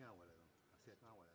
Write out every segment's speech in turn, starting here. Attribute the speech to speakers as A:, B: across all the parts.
A: 听话来咯，谁讲话来咯？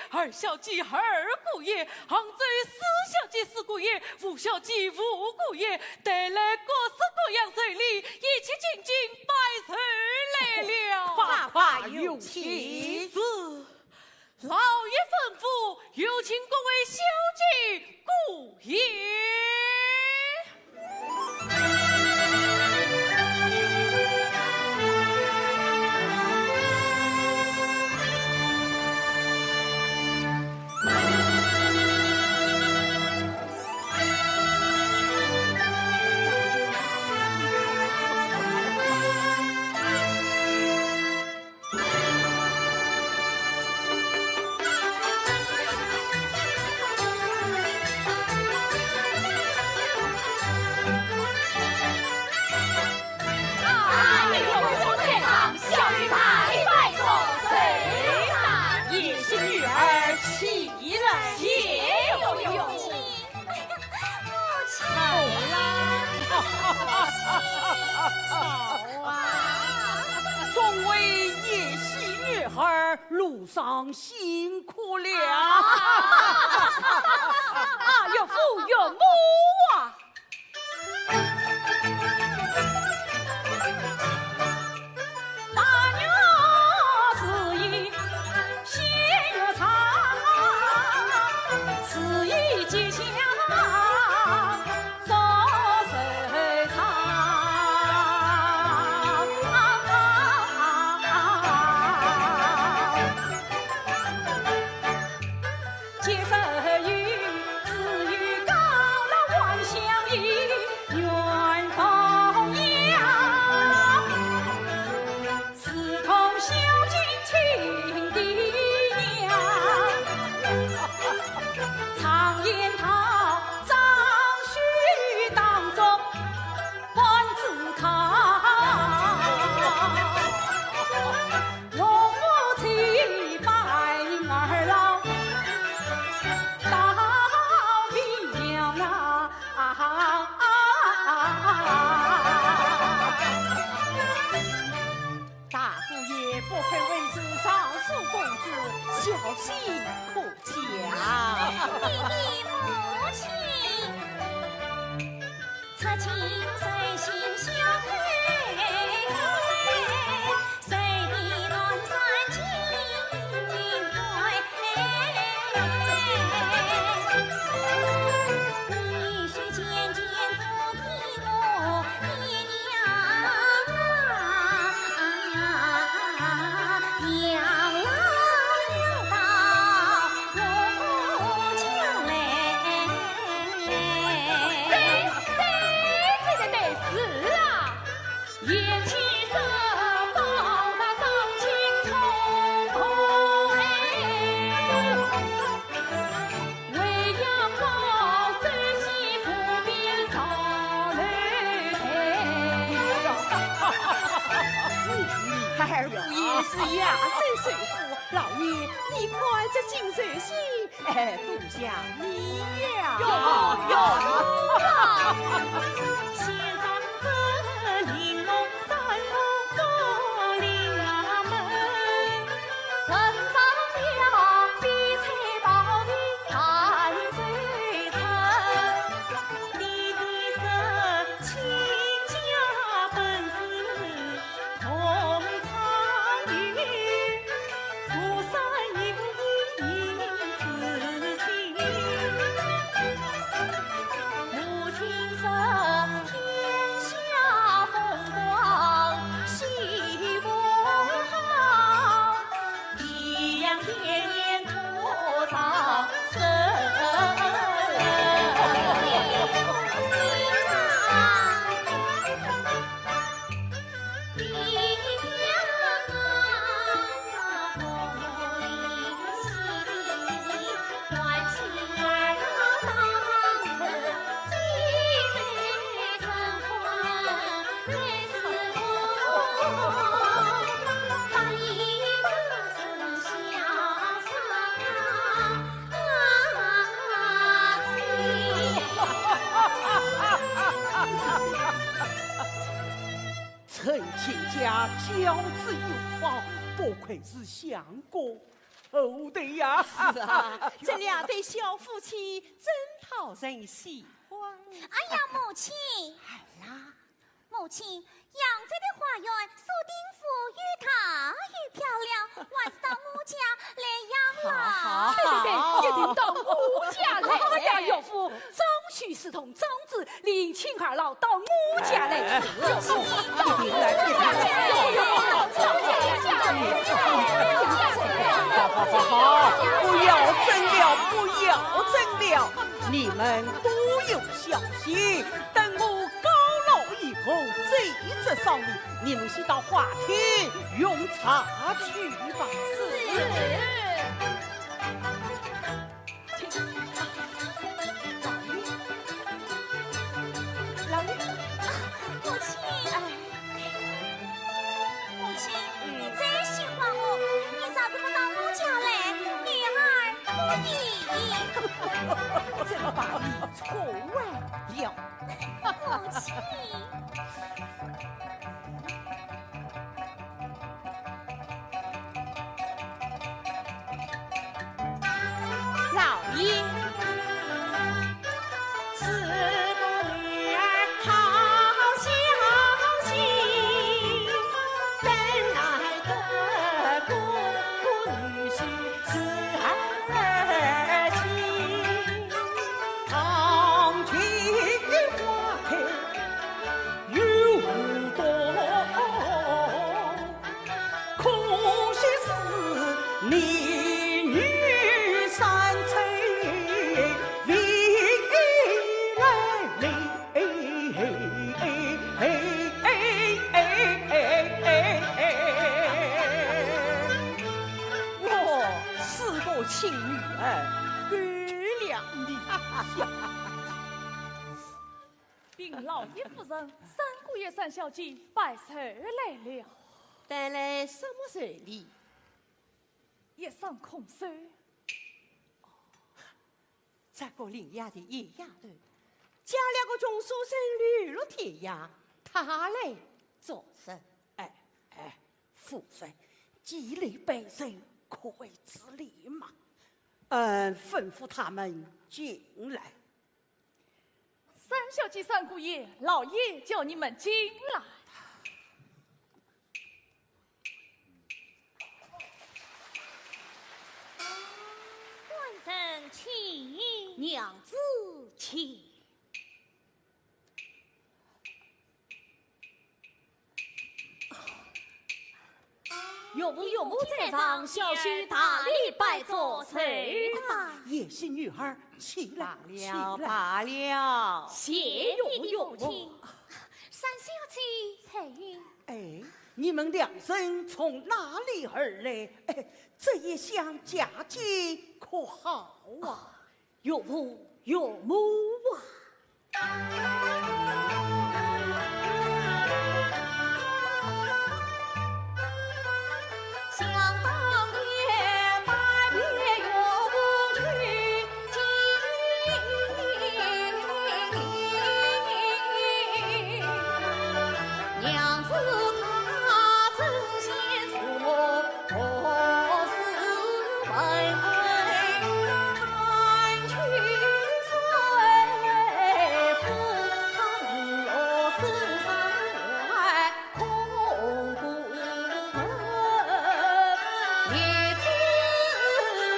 B: 二小姐二姑爷，杭州四小姐四姑爷，五小姐五姑爷，带来各式各样水礼，一起进京拜寿来了。
C: 快快有请。
B: 是，老爷吩咐，有请各位小姐姑爷。
C: 路上辛苦了，岳父岳母啊！大娘子意心越长，此意吉祥。言起色报答上青虫哎，为养老孙媳妇边上来
A: 孩儿不也是扬州首府，老爷你快这金水西，不想你呀！
C: 先上这玲珑山峰佛林门，乘上了飞彩宝的寒水城，弟弟是亲家本是同参与，福山有一子心。母亲是天下风光喜我好，一样天天托上身。
A: 陈亲家教子有方，不愧是相公。哦，对呀，
D: 是啊，这两对小夫妻真讨人喜欢。
E: 哎呀，母亲！
D: 好啦，
E: 母亲，扬州的花园树丁富越大越漂亮，还是到我家来养老。
C: 对，一定到我家来。哎呀，岳父，张旭是同张子领亲儿老到我家来吃。
A: 好，不要争了，不要争了，你们多有小心。等我高老以后再上你，你们先到花厅用茶去吧。
E: 老爷，母亲，母亲，你真喜欢我，你咋这么到我家来？女儿不宜。
A: 真把你错外了，
E: 母亲。
D: 老爷，
C: 是个女儿好消息，等来的姑女婿是儿媳，
A: 堂前花开有多，可惜是你女三岁未来我是个亲女儿，原谅你。
B: 禀老爷夫人，三姑爷三小姐拜寿来了，
D: 带来什么寿礼？
B: 一声空手。
D: 这个林家的野丫头，家两个中书生流落天涯，他来做甚？
A: 夫人，几类百姓可谓之礼嘛。吩咐他们进来。
B: 三小姐、三姑爷，老爷叫你们进来。
E: 官人请，
C: 娘子请。岳母在上，小婿大礼拜作寿。
A: 也是女儿，起来，起来。
D: 罢了。
C: 谢岳母。
E: 三小姐，彩云。
A: 你们两人从哪里而来？这一厢家境可好啊？
C: 岳父岳母啊！
E: 想当年拜别岳父去京，娘子她曾先错何时问看去随父他们若是山外空谷门，也知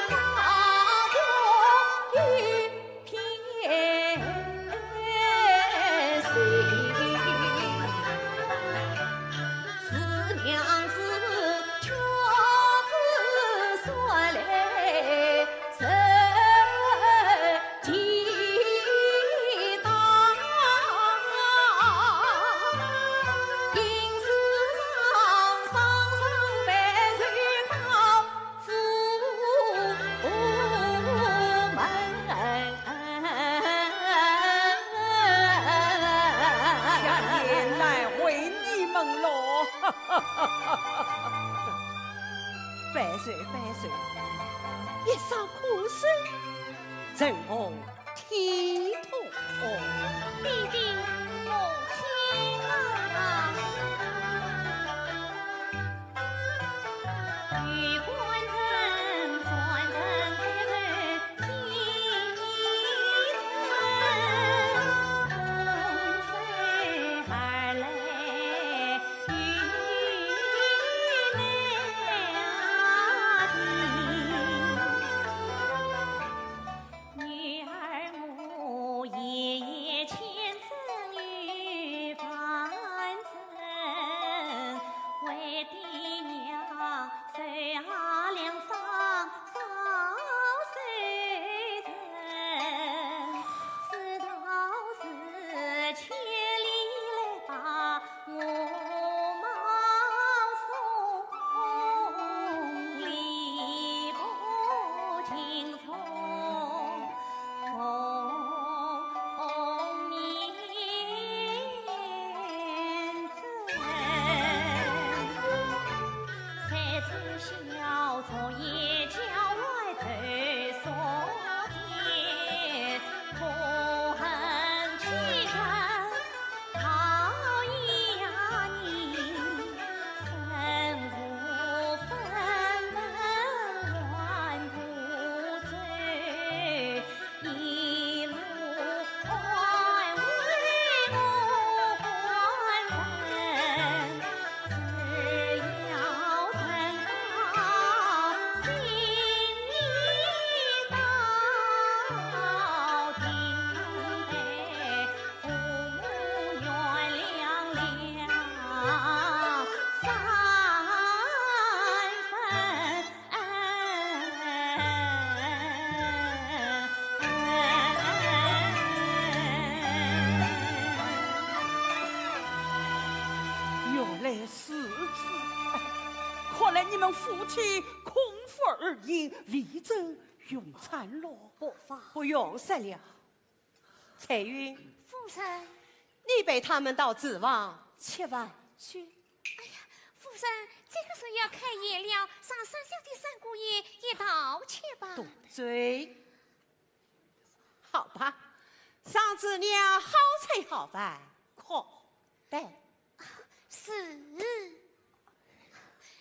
E: 大家一片心。是娘子却子算来人极大，因此上百岁到父
A: 下言来为你们喽。
D: 百岁，一声哭声，人我天痛。
E: 弟弟母亲啊，玉官人传人给人心疼，风水而来与女儿母夜夜牵针与凡尘，为爹娘随阿良上少岁人，知道是千里来把我mau送，礼不尽从奉面针。才知晓昨夜郊外头所见，可恨欺人讨压你，身无分文还不追，一路还为我还人，只要等到心里到底，得父母原谅了三
A: 原来是此，看来你们夫妻空腹而饮，力争用餐喽。
D: 不用食了。彩云，
E: 夫人，
D: 你陪他们到子房吃饭去。
E: 夫人，这个时候要开业了，上山下的三姑爷也道歉吧。
D: 堵嘴。好吧，上子娘好菜好饭，可待。
E: 是，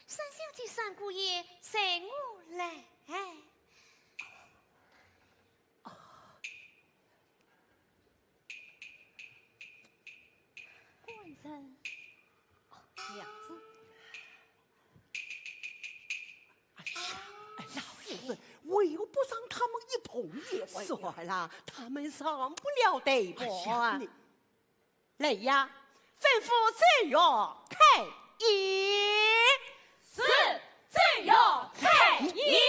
E: 山下的三姑爷随我来。官人，
D: 娘子，老夫人
A: 为何不让他们一同也会？
D: 说了，他们上不了对坡啊。
A: 你
D: 来呀，吩咐正要开宴。
C: 是正要开宴。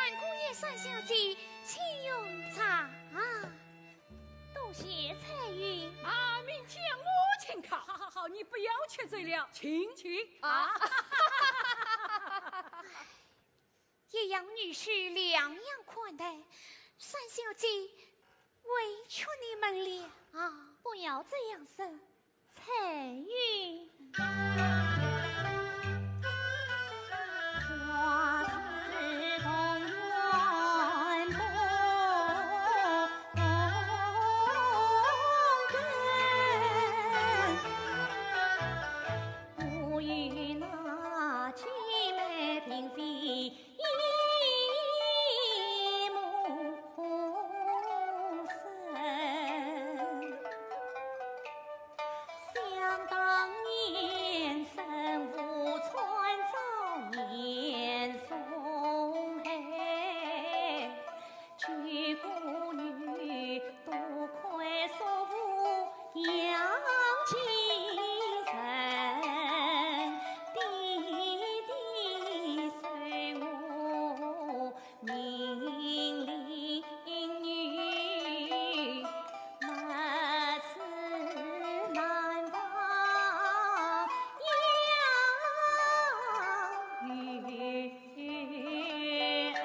E: 三姑爷、三小姐，请用茶。多谢彩云。
C: 明天我请客。好，你不要缺嘴了，请啊！
E: 叶阳女士两样款待，三小姐委屈你们了不要这样说。彩云，我是同源不无与那姐妹嫔妃一目深。想当年身无川早年送黑，举孤女多亏叔父养亲人，弟弟随我命令女，没事难忘养育恩。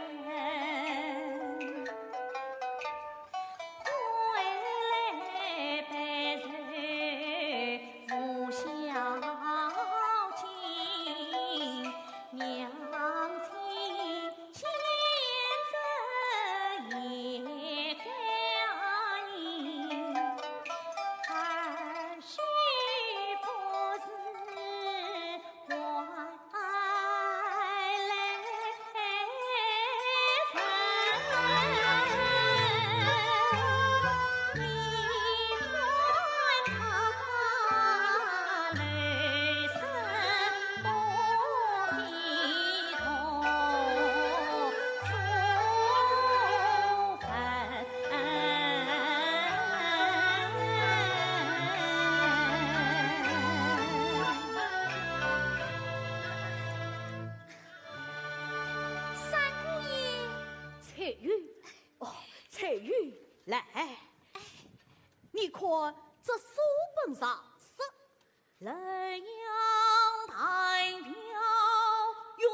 E: 归来百岁父孝敬，娘亲牵着也感应。儿媳不是怀来人，你看他泪声不低头，素三姑爷，
A: 彩云，彩云，来，你看这书本上说，人阳太漂，永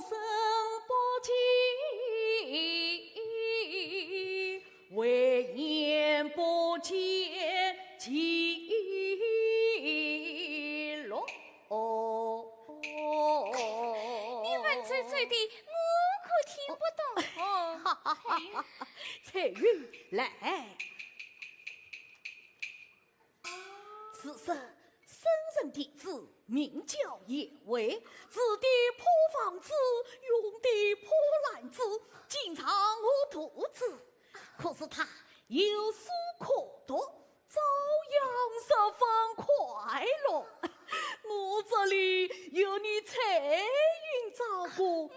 A: 生不弃，为言不见其乐。
E: 你们嘴嘴的，我可听不懂。
A: 彩云，来，是说生人弟子名叫叶伟，子弟破房子，用的破篮子，经常我肚子。可是他有书可读，照样十分快乐。我这里有你彩云照顾，身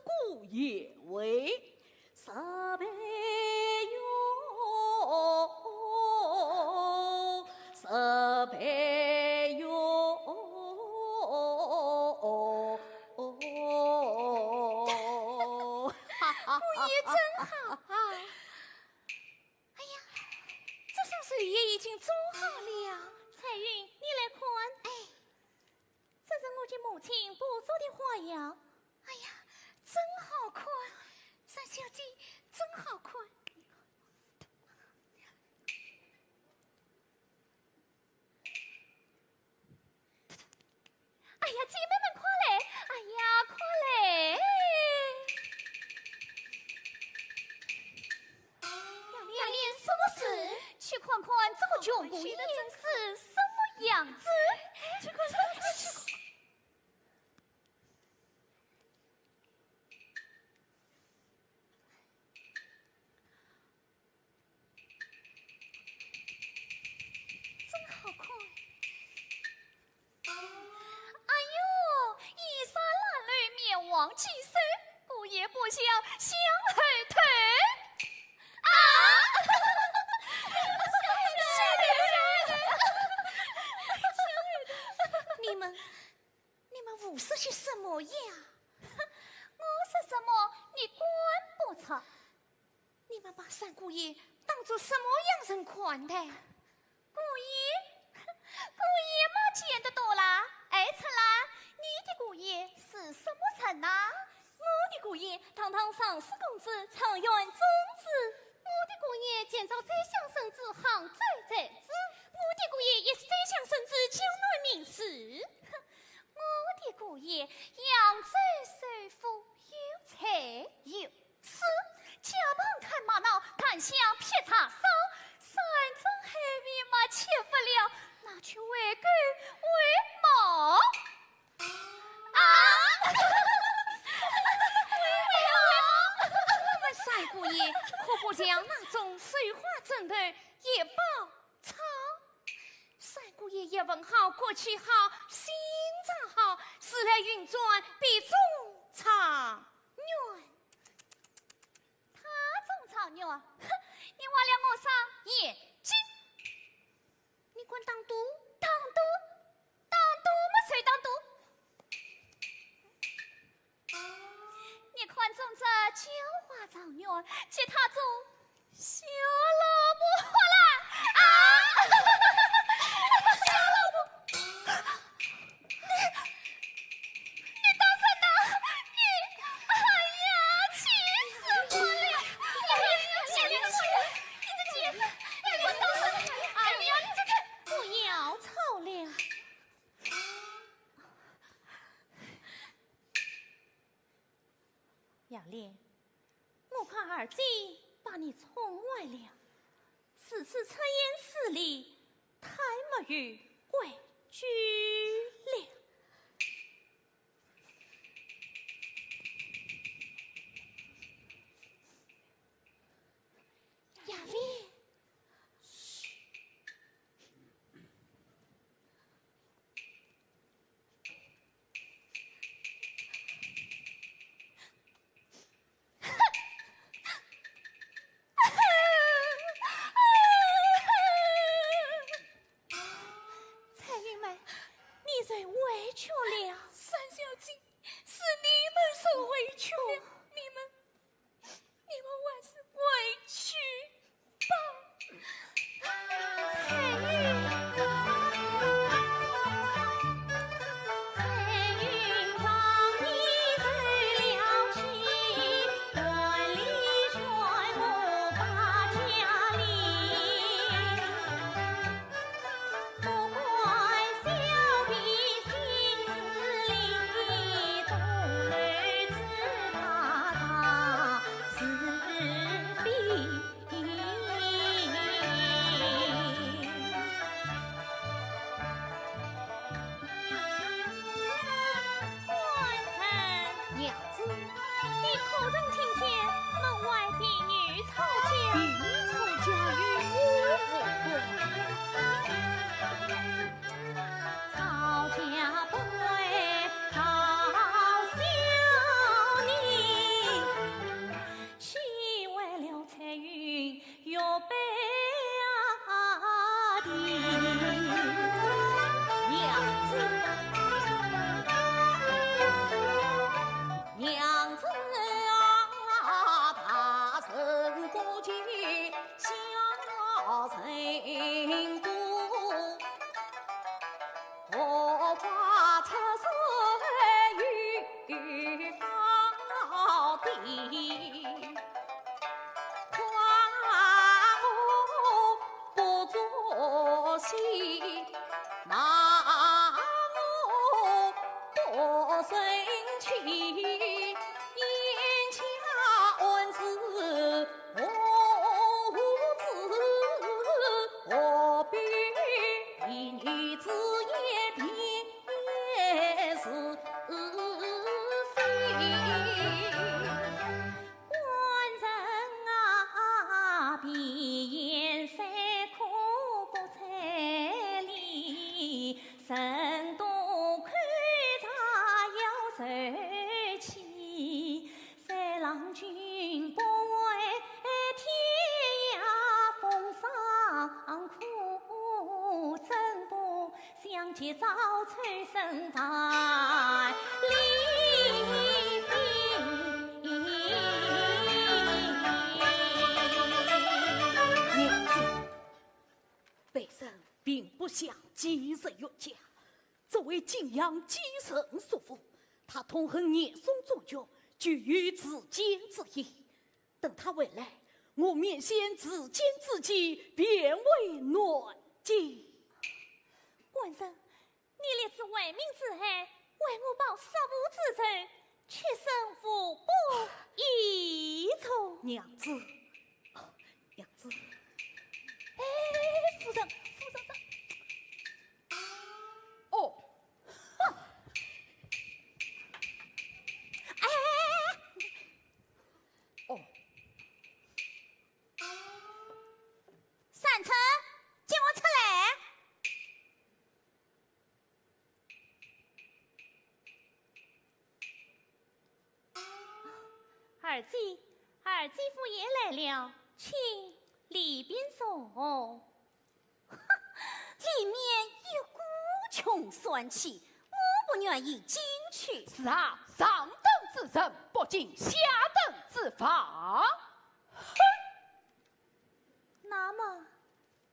A: 故叶伟。十倍哟，十倍哟，
E: 姑爷真好啊！哎呀，这上水也已经做好了。彩云，你来看。这是我的母亲补做的花样。哎呀，真好看！三小姐，真好看！哎呀，姐妹们快来！哎呀，快来！两年什么事？去看看这个穷姑爷是什么样子。去看看，去看。真好看！哎呦，一沙烂泪面往起身，姑爷不想向后退。你们无事是什么呀？我是什么？你管我操！你们把三姑爷当做什么样人看待？姑爷，姑爷嘛见得多啦。哎，春兰，你的姑爷是什么人啊？我的姑爷堂堂上市公子，常院宗子。我的姑爷建造宰相圣旨，行罪在之。我的姑爷也是宰相圣旨，江南名士。我的姑爷扬州首富，有才有势，家旁看马闹，看相劈叉烧，山珍海味嘛吃不了，拿去喂狗喂猫啊！我们三姑爷可不将那种水花针头一包抄。三姑爷一文好，国气好，心脏好，时来运转比中常远。他中常远，哼！你挖了我上眼睛，你管当督？当督嘛谁当督？你看中这狡猾常远，接他做小萝卜啦啊！小萝卜，你当真的？哎呀，气死我了！哎呀，气死我了！你这姐夫，你我当真的？哎呀，你这个不要吵了。杨莲，我怕二姐把你宠坏了，此次出言失礼，太没有规矩了。杨莲，彩云们，你最委屈了。三小姐，是你们受委屈了，你们还是委屈吧。彩云，让你走了去，万里劝我把家里。不怪小婢心思里，东儿只怕他是非。官臣娘子，你可曾听见门外的女吵架？
C: 女吵架与我无关。
E: 吵架不会吵小你，岂为了彩云要背的娘子，娘子啊，大臣过节小臣过。荷花出水雨到底，夸我不作戏，骂我多生气，眼下文字无字，何必女子也别是非。官人啊，闭眼三可不彩礼，神多看茶要受气，三郎君不为天涯风霜苦，真不想结早春生台离别。
C: 并不想继任岳家。这位敬仰姬神所父，他痛恨聂松左脚，居于自坚自义。等他回来，我免先自坚自己，变为暖姬。
E: 官人，你立志为民之害，为我报杀父之仇，却生父不义从。
C: 娘子，娘子，
E: 哎，夫人，
C: 哦，
E: 哎，
C: 哦，
E: 善臣，叫我出来。二继父爷来了，请里边坐。里面有股穷酸气，我不愿意进去。
C: 是啊，上等之人不进下等之房。
E: 那么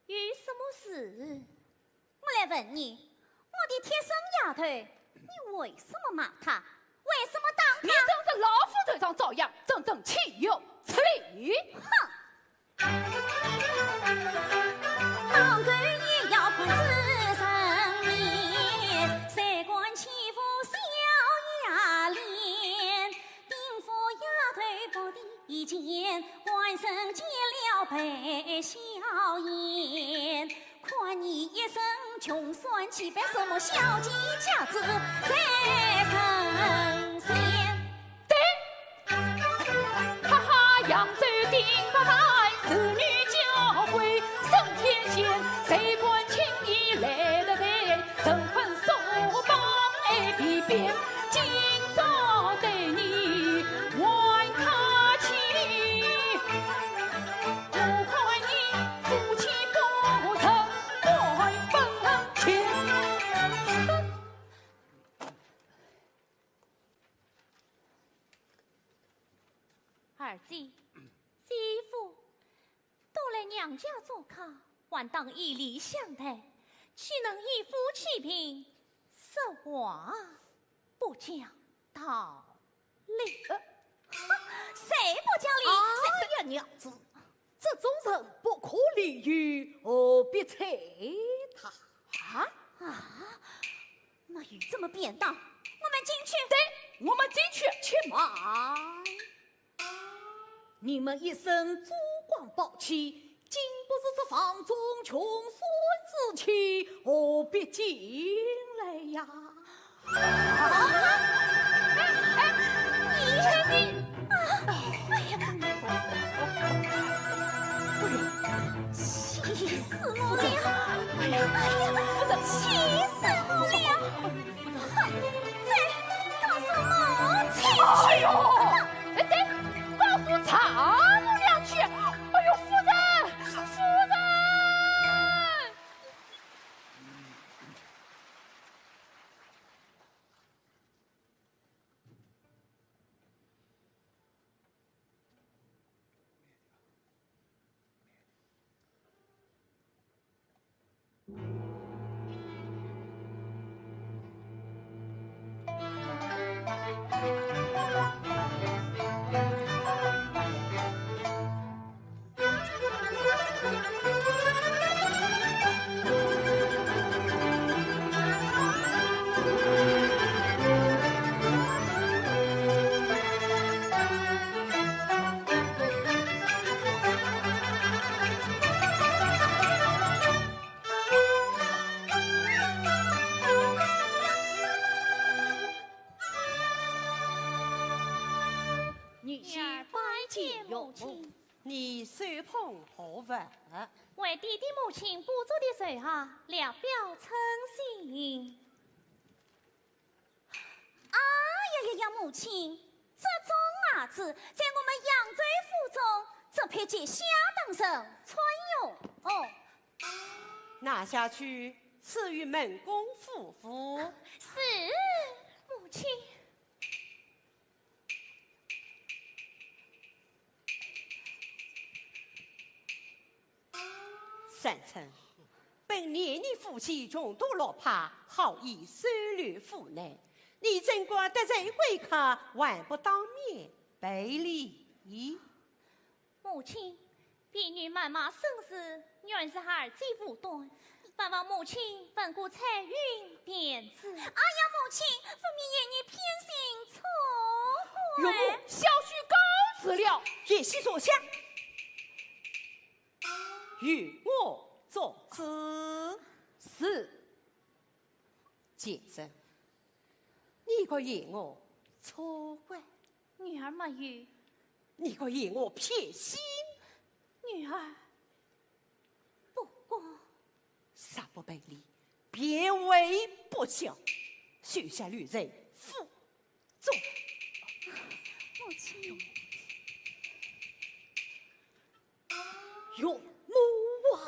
E: 有什么事？我来问你，我的贴身丫头，你为什么骂她？为什么当
C: 你
E: 她？
C: 真是老夫头上遭殃，真正岂有此理！
E: 当狗也要不知生面，谁管欺负小丫脸？禀赋丫头不敌见，官身见了被笑颜。看你一身穷酸气，扮什么小姐家子在神仙？
C: 哈哈，扬州丁八代，子女教诲升天仙，谁管轻易来得来，神魂所帮爱比边，今朝对你还客气，不怪你夫妻不成怀分钱。
E: 二继、媳妇都来娘家做客，还当以礼相待，岂能以夫欺贫？实话不讲道理。谁不讲理？
C: 哎呀，娘子，这种人不可理喻，何必睬他？
E: 那有这么便当？我们进去。
C: 对，我们进去去买。你们一身珠光宝气，竟不是这房中穷酸之气，何必进来呀？
E: 气死我了！气死我了！再告诉母亲
C: 哎呦，对，告诉常母娘去。哎呦，夫人，夫人！女婿拜见母亲。
D: 你手捧何物？
E: 为弟弟母亲补做的手下，聊表称心。母亲，这种伢子在我们扬州府中，这配给下等人穿用哦。
D: 拿下去赐予门公夫妇。
E: 是，母亲。
D: 三成，本年你夫妻重度落魄，好以收留父难。你怎管得罪贵客，还不当面赔礼？
E: 母亲，婢女谩骂生事，原是孩儿最无端，盼望母亲放过彩云便是。哎呀，母亲，父命爷爷偏心错
D: 容
E: 悔。
D: 我小婿告辞了，也系所想，与我作此是。先生，你可嫌我错怪？
E: 女儿没有，
D: 你可嫌我偏心？
E: 女儿不过
D: 杀不背礼，便为不孝，许下女人负重。
E: 母亲。
D: 用母啊！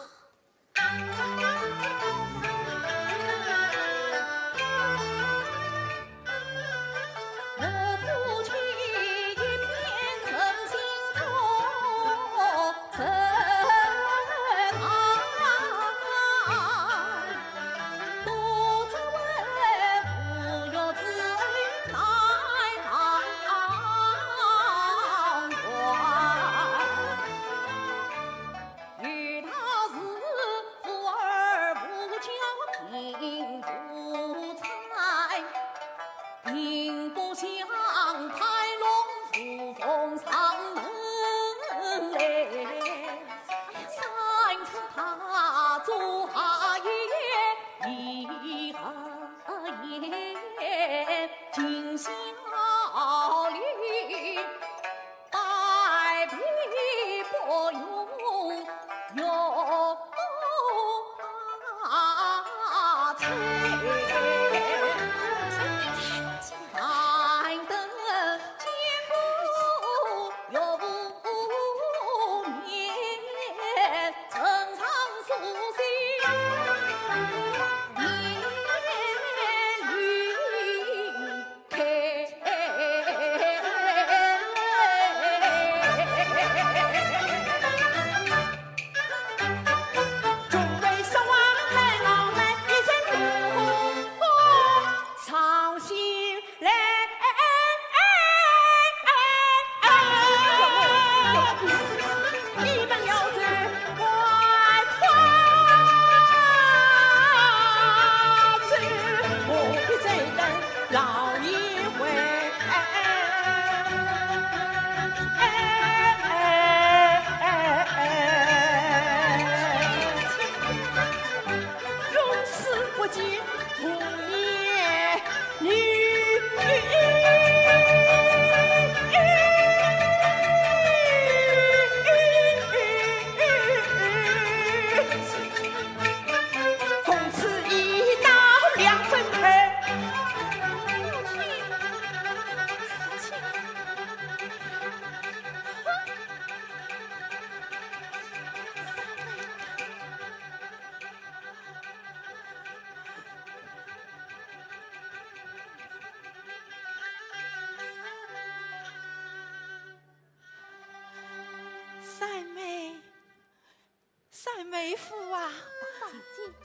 B: 三妹夫啊，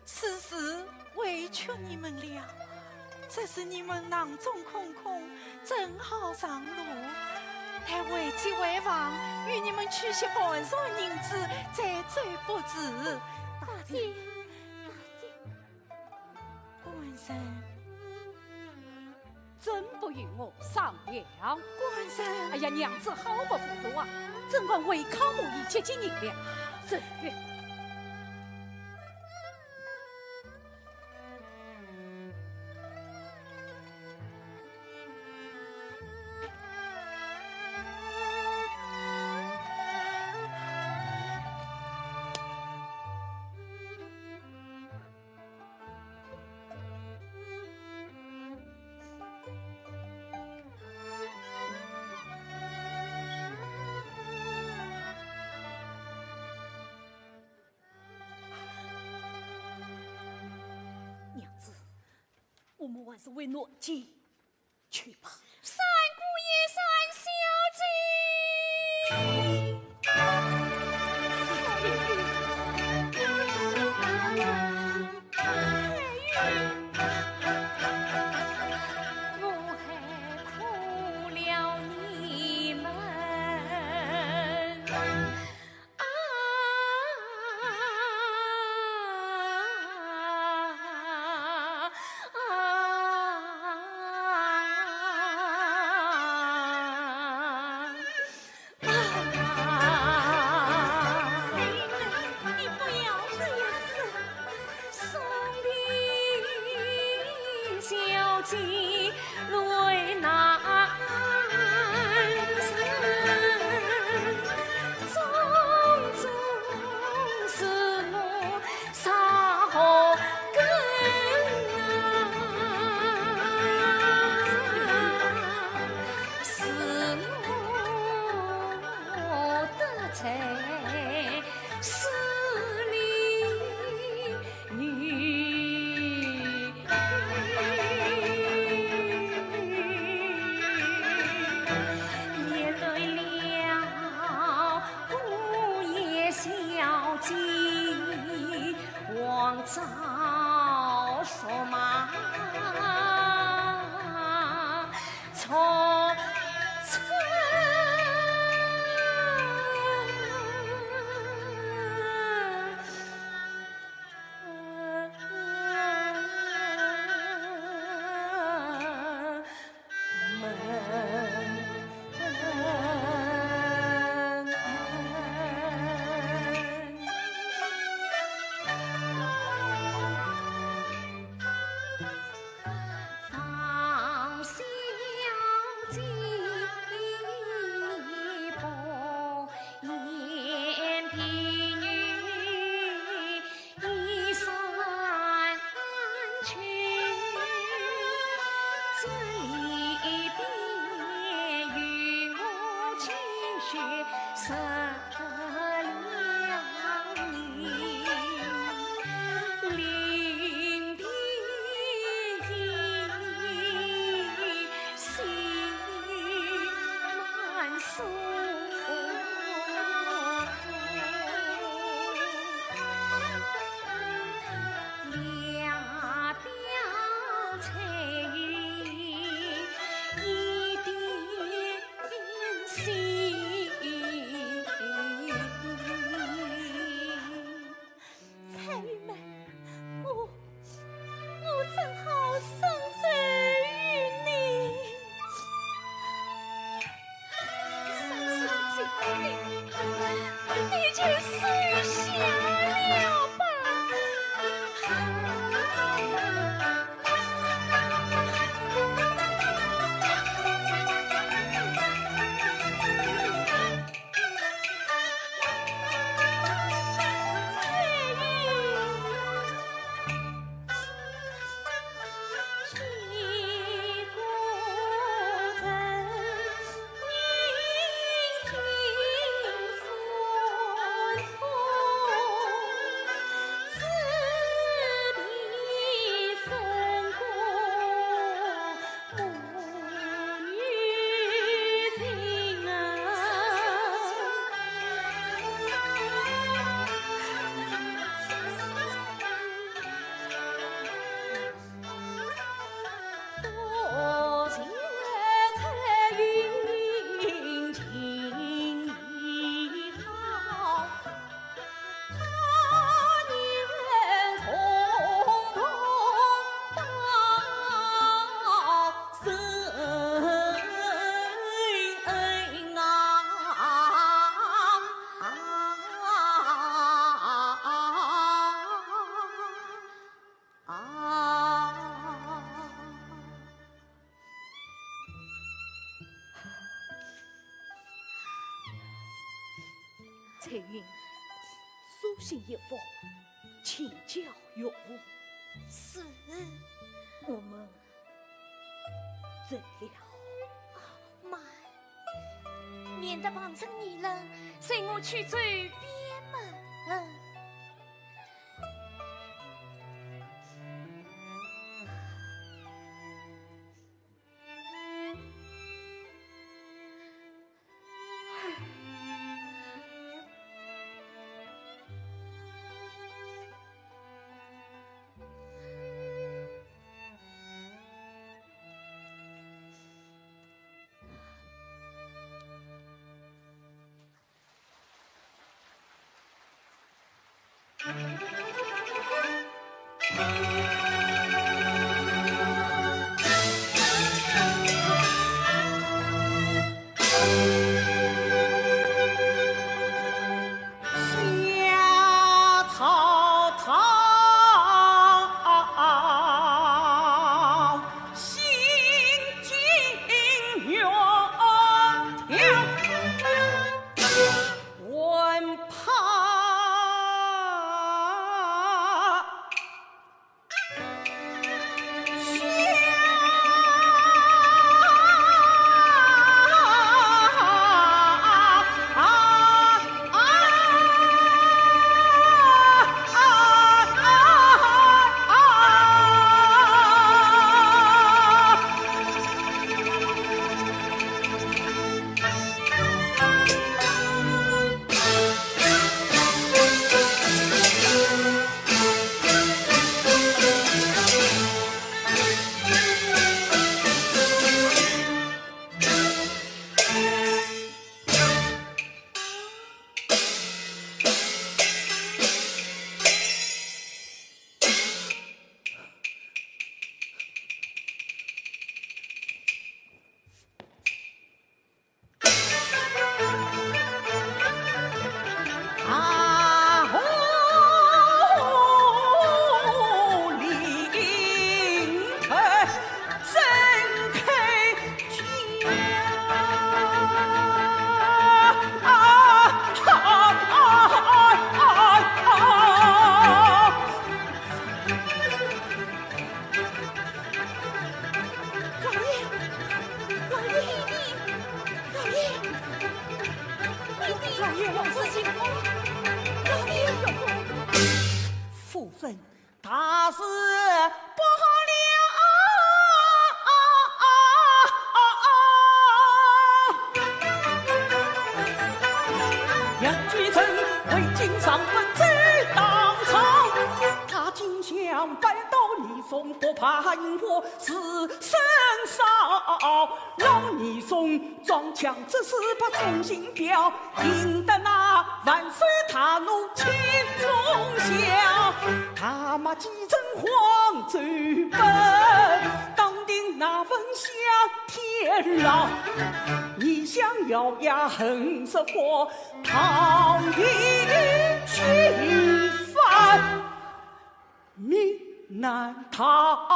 B: 此事委屈你们了。这是你们囊中空空，正好上路。待为计为王，与你们取些半数银子，再走不迟。
E: 大姐，
B: 官生，
D: 真不与我商量。
B: 官生，
D: 哎呀，娘子好不糊涂啊！怎管违抗母意接近银两？这月。我们还是为诺基去吧。
E: 三姑爷，三小姐。
C: 尽泪难伸，种种是我啥好根啊，是我得罪势利女。连累了姑爷小姐，王昭说嘛，从此。方小姐不言婢女一三去，这里边与我亲血十两银，临别心难诉。俩表彩云一点心，
E: 彩云们，我正好生在于你，生死之地，你就收下了吧。
D: 彩云，书信一封，请教岳父。
E: 是，
D: 我们走了。
E: 妈，免得碰成你了，随我去走边门。
A: 小草草，小想拜到你送，不怕引火是身烧。老尼送装腔只是把忠心表，赢得那万岁踏怒青中笑。他妈继承黄州本，当定那份香天牢。你想咬牙横着活，讨厌去犯，命难逃。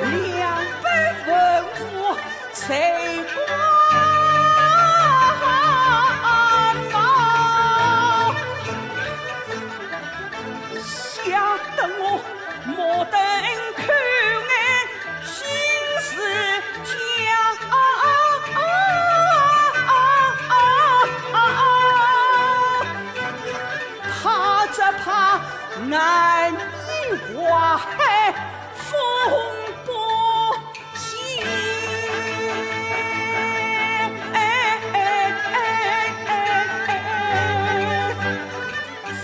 A: 200文武谁管？吓得我莫等看眼心事讲，怕着怕难以化海风波起。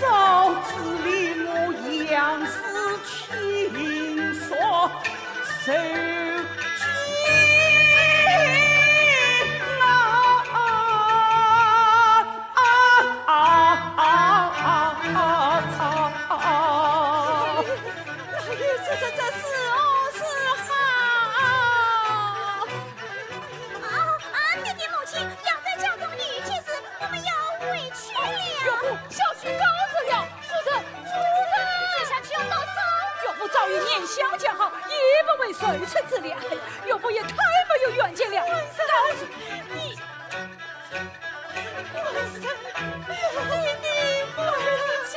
A: 早知里我样式轻说受
C: 想讲好，也不为谁臣之良，岳父也太没有远见了。老子，你，你的母亲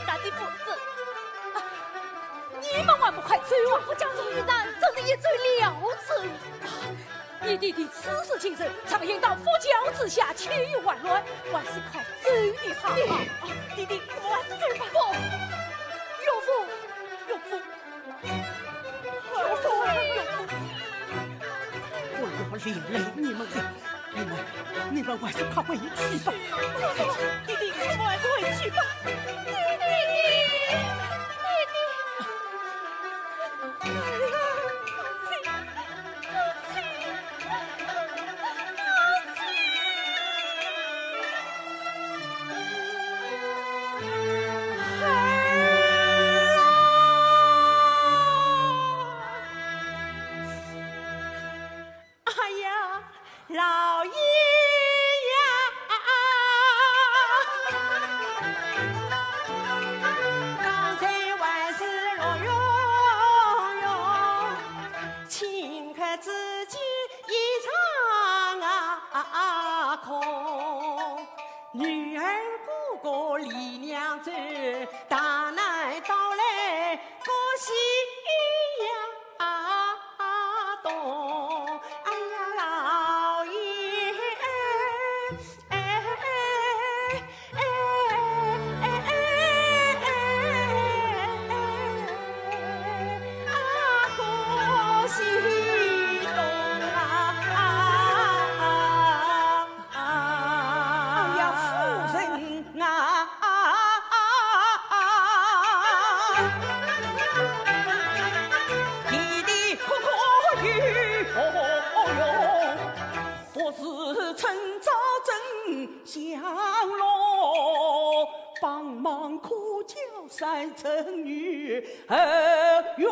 C: 大地夫子，你们还不快追我？我将军一战，真的也最了之。你弟弟此时今日常言道：“夫教之下，岂有完卵？”万事快走的好。弟弟，我们还是走吧。不，岳父，
A: 我要连累你们了，你们还是快回去吧。
C: 弟弟，我们还是回去吧。
A: 老爷呀，刚才万事如愿，顷刻之间一场空。女儿不过离娘走，大难到来不喜呀动。哎呀，老爷，不喜动哎呀，夫人啊！弟弟可有用？不是趁早真相咯，帮忙苦教三成女，月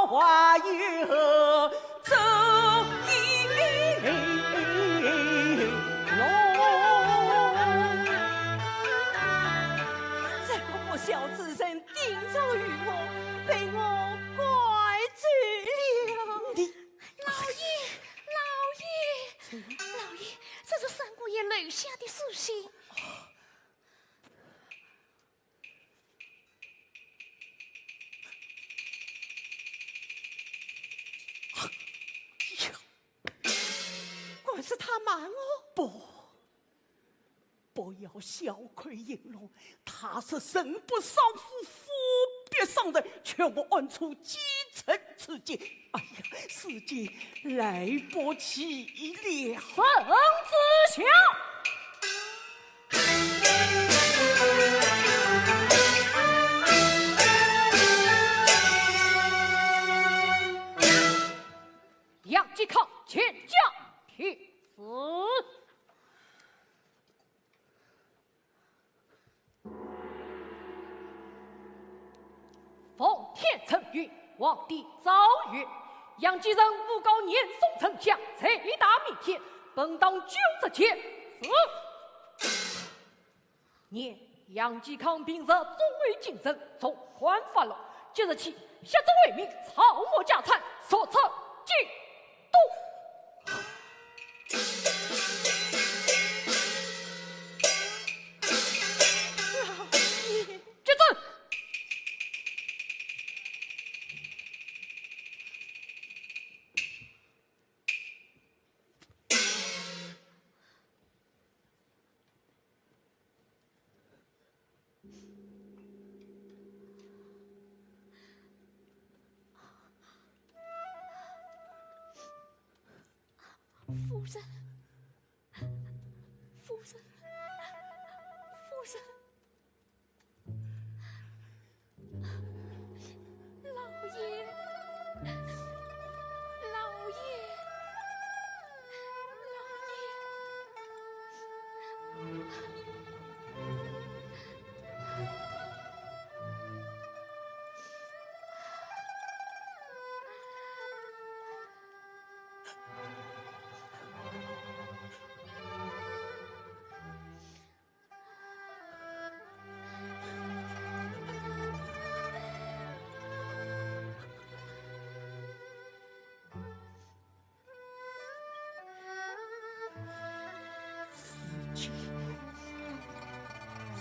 A: 华以后走一路。
D: 这个不孝之人定遭于我，被我怪罪了。
E: 老爷，这是三姑爷留下的书信。
D: 怪是他瞒我。
A: 不要小窥影龙，他是神不上夫，夫别上人，劝我按出继承此间，哎呀，此间来不及了。
C: 圣子孝。杨继康前将帖子。奉天承运，皇帝诏曰：杨继人诬告年宋丞相，财大弥天，本当90天死。念杨继康平日忠为谨慎，从宽发落，即日起下诏为民，草木家产所赐尽都。接旨。
E: 夫人，夫人，夫人，老爷，老爷，老爷。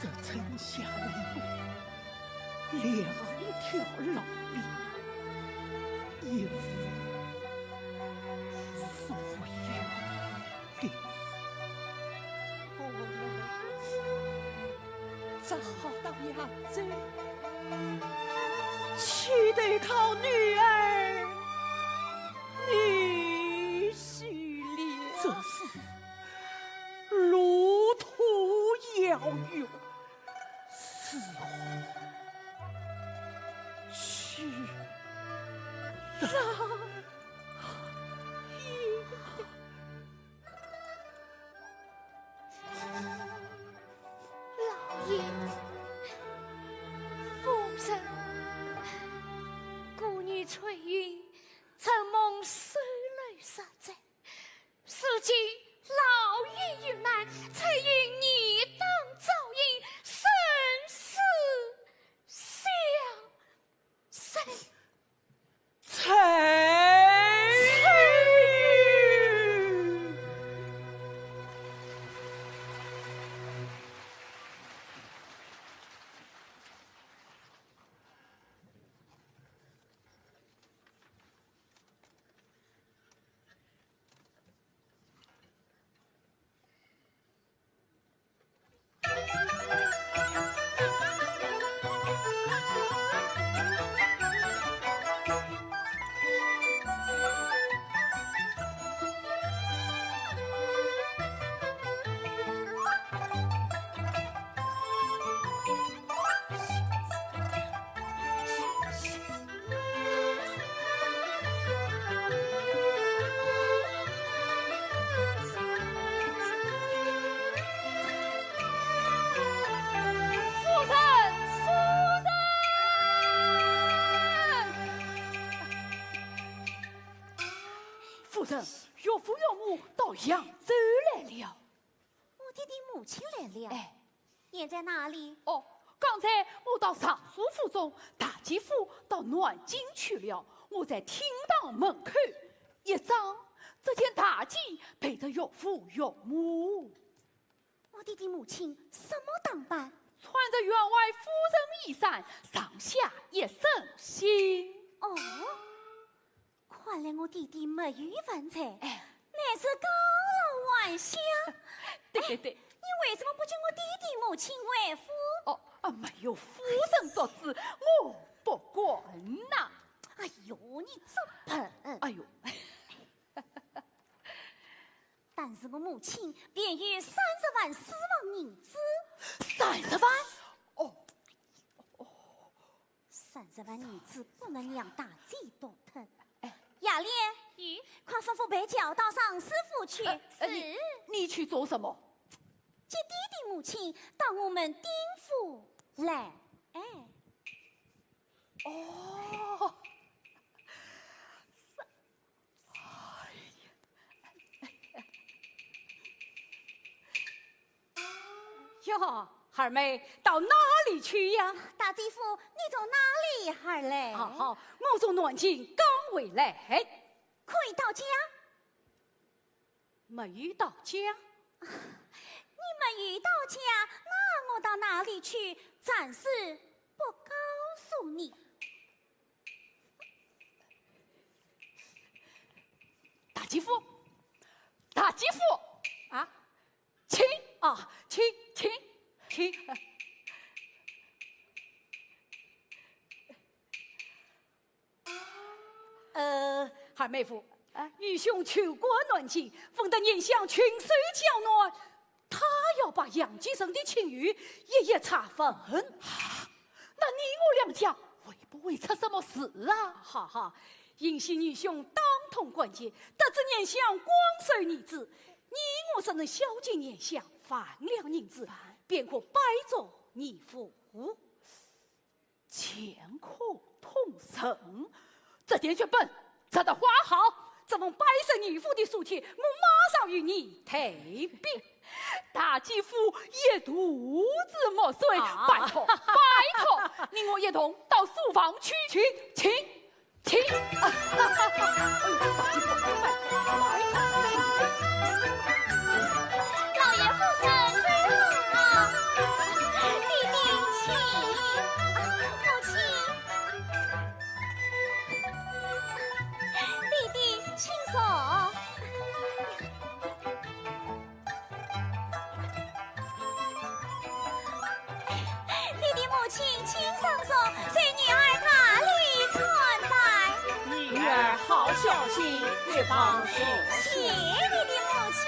A: 这城下里2条老命，一夫所有的。
D: 这好到扬州，去对靠女儿女婿了。
A: 这是路途遥远，似乎去
D: 老
E: 爷，夫人，姑女翠云曾蒙受累杀灾，如今老爷遇难，才与你当照应，生死相随。
C: 夫人，岳父岳母到扬州来了。
E: 我弟弟母亲来了。
C: 哎，
E: 你在哪里？
C: 哦，刚才我到尚书府中，大姐夫到南京去了。我在厅堂门口一张，只见大姐陪着岳父岳母。
E: 我弟弟母亲什么打扮？
C: 穿着员外夫人衣衫，上下一身新。
E: 哦，看来我弟弟没有文采，
C: 哎，
E: 乃是高楼玩笑。
C: 对对对，
E: 你为什么不叫我弟弟母亲为夫？
C: 哦啊，没有夫人做主，我不管呐。
E: 哎呦，你你作本。
C: 哎呦，
E: 但是我母亲便有30万私房银子。
C: 30万？哦
E: ，30万银子不能让大姐多疼。雅莲，快吩咐白轿到上师府去。
C: 你去做什么？
E: 接弟弟母亲到我们丁府来。
C: 哦，哟，孩儿妹到哪里去呀？
E: 大姐夫，你从哪里还来？
C: 好，我从南京刚回来，
E: 可以到家？
C: 没到家。
E: 你没遇到家，那我到哪里去？暂时不告诉你。
C: 大姐夫啊，请。孩儿妹夫，愚兄去过南京，奉得念想群水较暖，他要把杨继生的情谊一一查分。那你我两家会不会出什么事啊？哈，因系女兄当头关节，得知念想光寿女子，你我只能孝敬念想，放了银子，便可拜作你夫。钱可同生，这点血本这的花好，这封拜神义父的书帖，我马上与你退禀。大姐夫也肚子莫碎，拜托，你我一同到书房去。请。大姐夫，拜托。
E: 老爷夫人最好，弟弟请，母亲，弟弟请坐。弟弟母亲请上座，随女儿大礼传拜。
A: 女儿好小心，越帮助
E: 谢你的母亲。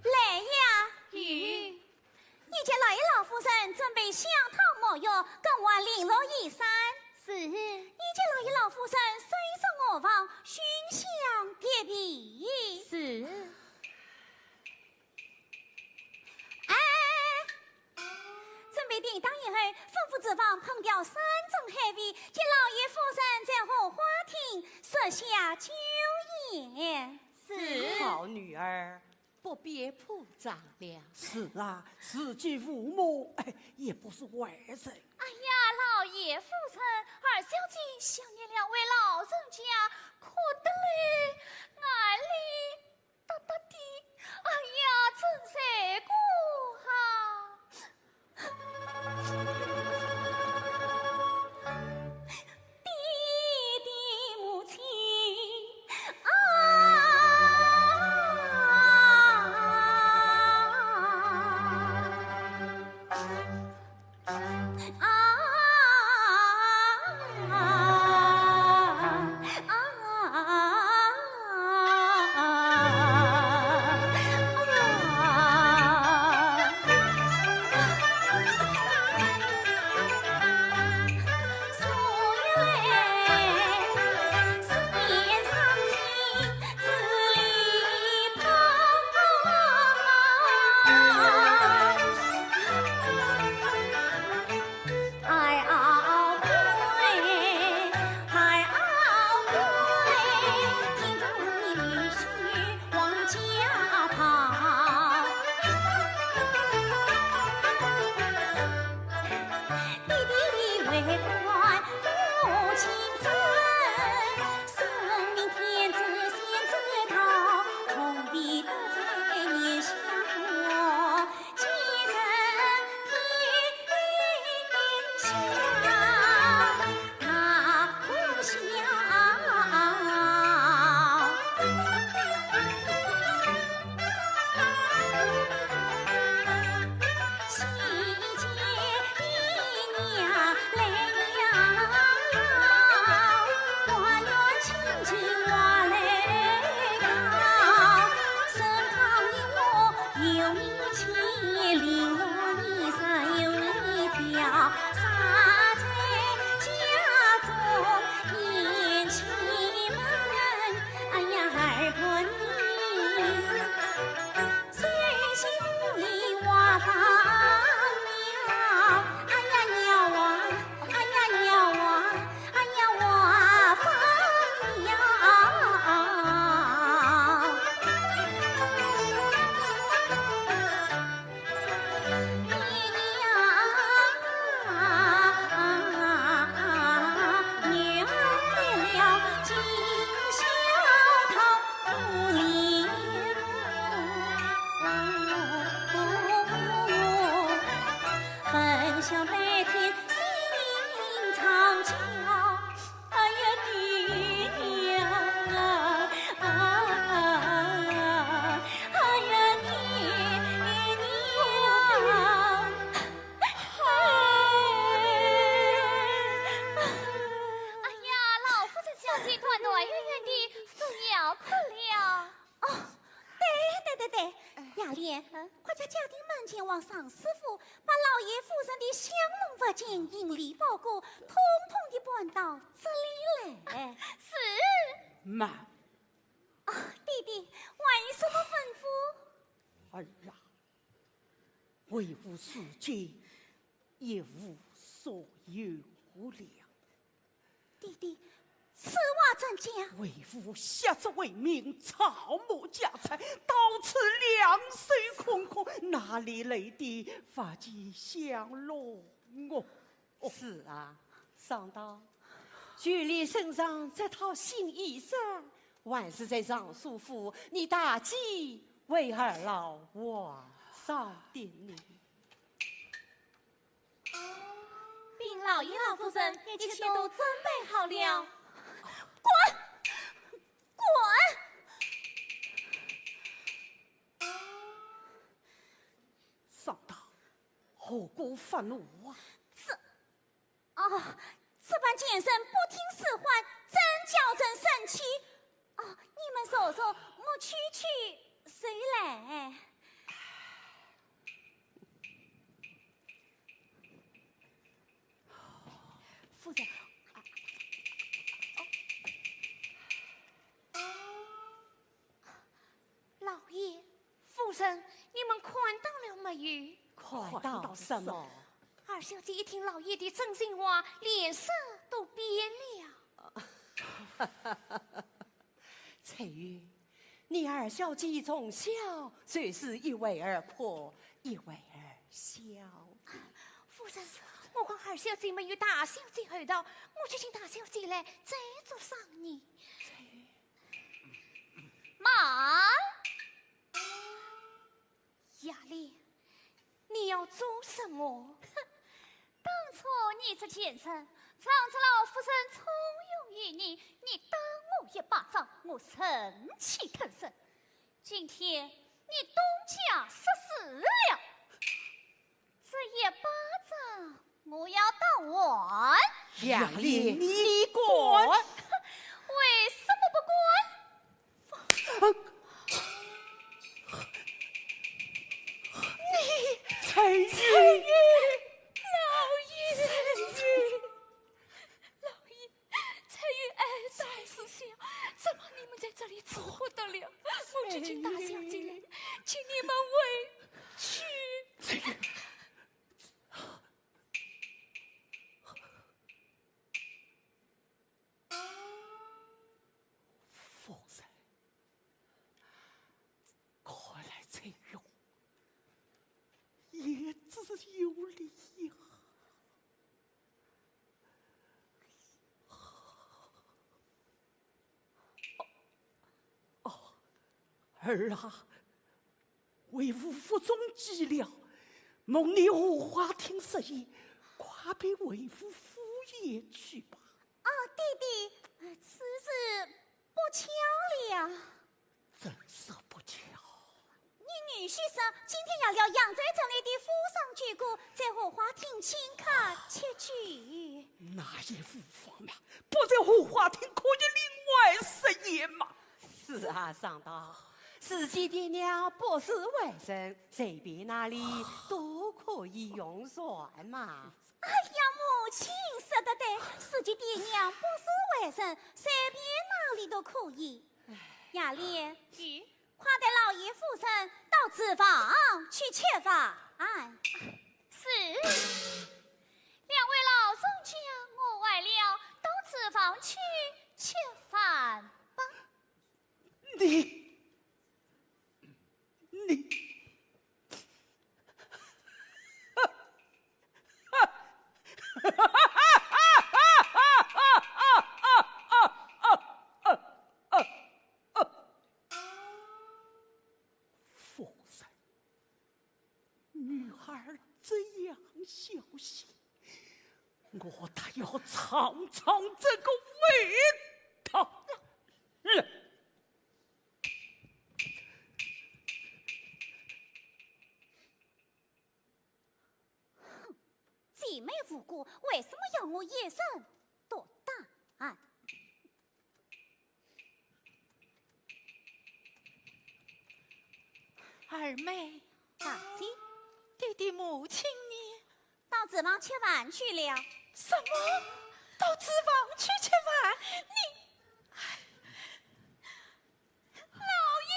E: 来呀，你家老爷老夫人准备香汤沐浴，更换绫罗衣衫。是。你家老爷老夫人随着我房熏香叠壁。是。准备叮当以后，吩咐厨房烹调3种海味，请老爷夫人在后花厅设下酒宴。是。
A: 好女儿，
D: 不必铺张了。
A: 是啊，自己父母也不是外人。
E: 哎呀，老爷夫人，二小姐想念两位老人家，可得嘞，眼里哒哒的。哎呀，真是过哈。弟弟母亲远远的父要哭了。哦，对，雅莲，快叫家丁们前往上师傅，把老爷府上的香笼物件、银礼宝果，统统的搬到这里来。是。
A: 慢。
E: 哦，弟弟，还有什么吩咐？
A: 儿啊，为父世间也无所有了。
E: 弟弟，此话怎讲？
A: 为父昔之为民，草木家财，到此两手空空，哪里来的发髻香笼哦？
D: 是啊，上道，距离身上这套新衣裳，还是在上叔父你大忌为二老我上点你。
E: 禀老爷老夫人，一切都准备好了。滚！
A: 上道，何故发怒啊？
E: 这般奸臣不听使唤，真叫人生气。你们说说，我区谁来？夫人。老爷，夫人，你们看到了没有？
D: 看到什么？
E: 二小姐一听老爷的真心话，脸色都变了。
D: 翠玉，你二小姐从小虽是一为儿婆，一为儿孝。
E: 夫人，我看二小姐没有大小姐厚道，我就请大小姐来再做赏你。妈，雅丽，你要做什么？当初你这前程，常着老夫人宠用于你，你打我一巴掌，我生气腾身。今天你东家失势了，这一巴掌我要打完。
D: 雅丽，
A: 你滚！
E: 为什么不滚？
A: 翠玉，
E: 蔡玉爱在思想，怎么你们在这里吃不得了？我去请大小姐来，请你们委屈。
A: 夫人，看来翠玉也只有理呀。儿啊，为父腹中饥了，蒙你荷花厅设宴，快便为父赴宴去吧。
E: 弟弟，此事不巧了。
A: 真是不巧。
E: 你女婿说今天要了杨在城里的府上举鼓，在荷花厅请客切酒。
A: 那也无妨嘛，不在荷花厅可以另外设宴嘛。
D: 是啊，上道，自己爹娘不是外甥，随便哪里都可以用膳嘛。
E: 哎呀，母亲说得对，自己爹娘不是外甥，随便哪里都可以。雅莲，快带老爷夫人到厨房去吃饭。是。两位老中将，我来了，到厨房去吃饭吧。
A: 你夫人，女孩这样小心，我倒要尝尝这个味道。
E: 姐妹无辜，为什么要我一生夺大案？
C: 二妹，
E: 大姐，
C: 弟弟母亲呢？
E: 到子房吃饭去了。
C: 什么？到子房去吃饭？你，老爷。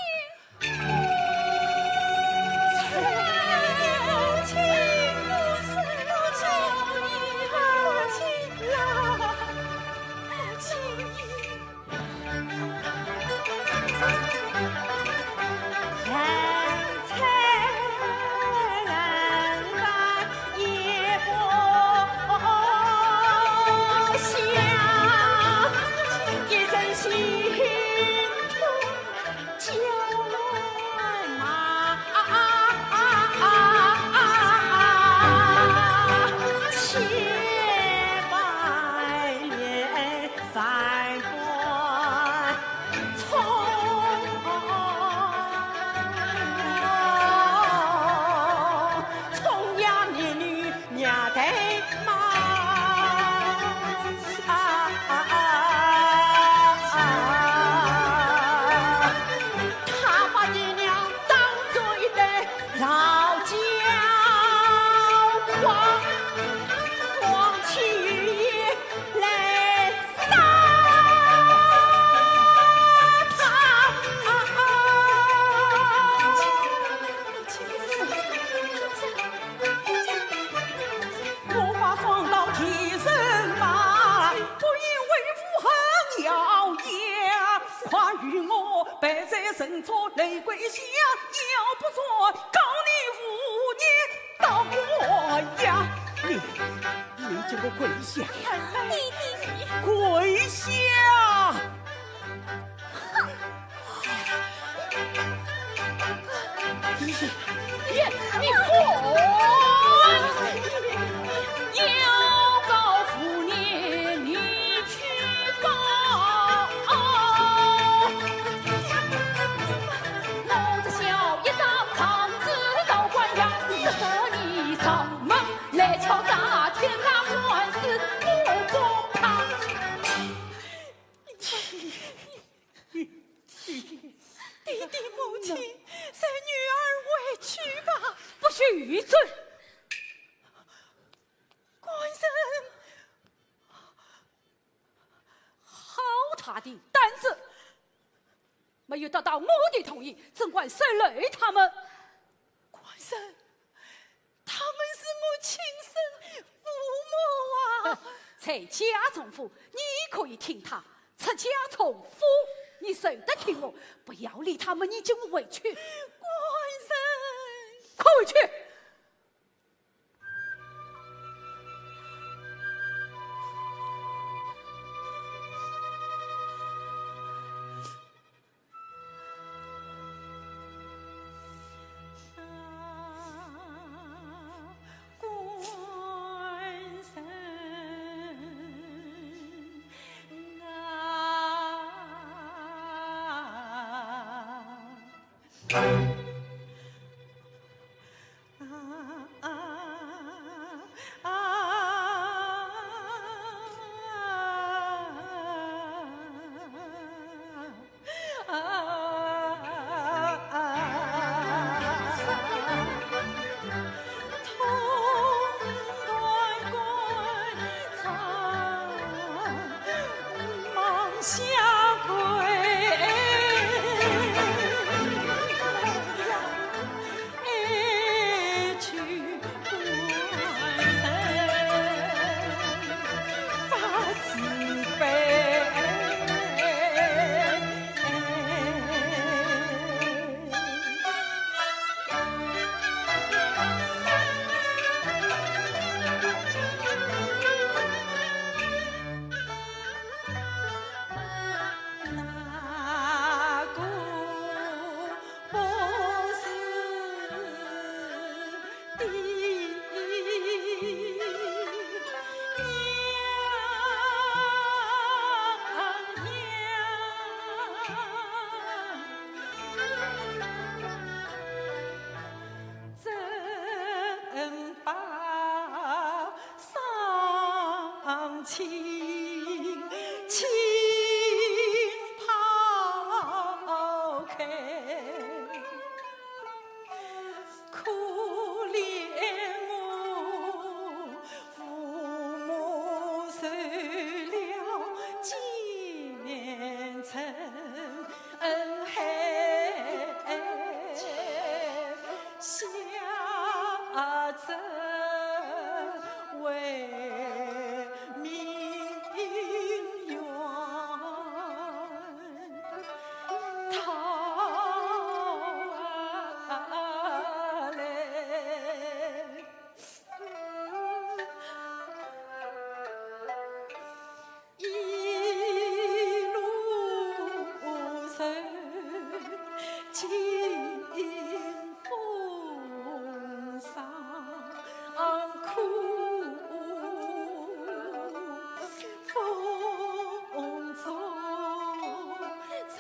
A: 败在神错泪归下，要不说告你5年到过呀！你叫我跪下，
E: 弟弟，
A: 跪下！
C: 你混！要告父年，你去告。我这小一张长子到官阳，和你上门来敲诈天大官司，不公堂。弟弟母亲，随女儿回去吧。不许罪！官人，好大的胆子！没有得到我的同意，怎管谁累他们？官人，他们是我亲生父母啊！在家从父，你可以听他；出家从夫，你谁得听我？不要理他们，你就回去。官人，快回去！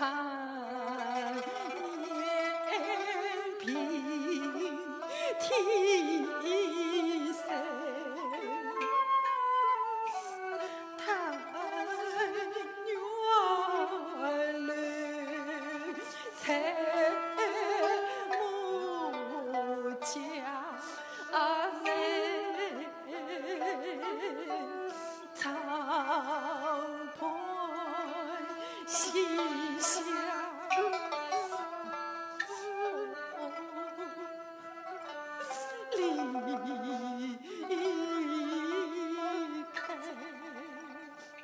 D: 残年平替身，叹远泪在母家内，长伴西厢。离开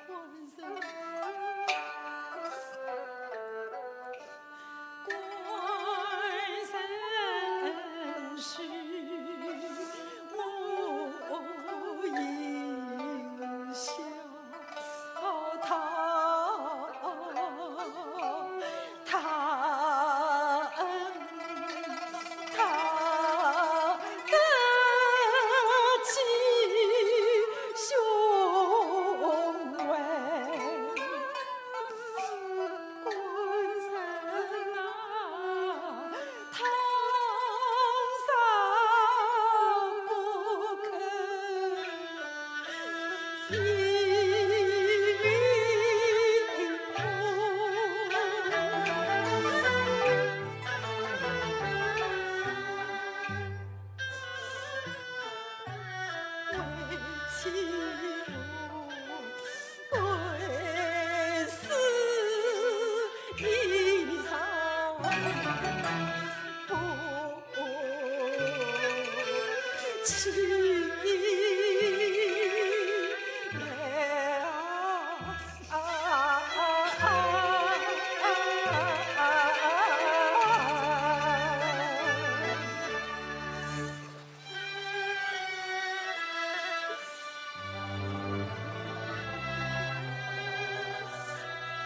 D: 官人，官人是母应孝，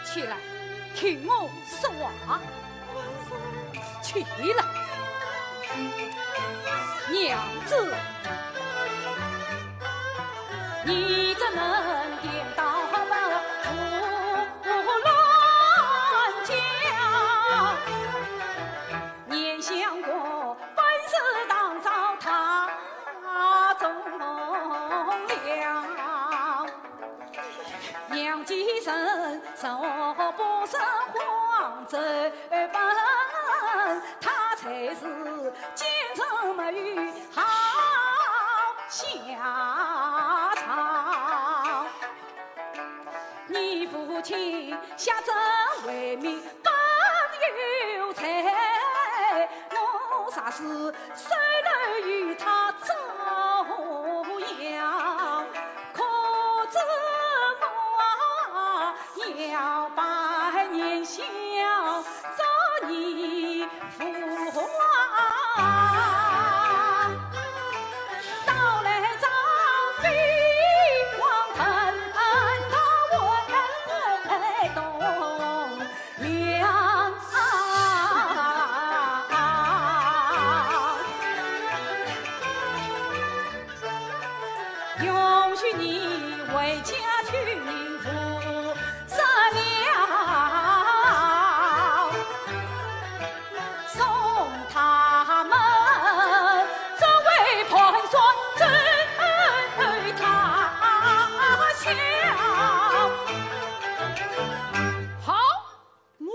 C: 起来，听我说话。起来，娘子，你怎能颠倒了胡乱讲？念想过本是当朝他忠良，娘既生受不生皇子本，他才是奸臣没有好下场。你父亲下朕为民本有才，我啥事虽然与他遭殃，可知我要百年孝做你父啊！到来张飞黄腾他问东梁允许你为家群负责了，送他们作为盘算追他乡。
B: 好，我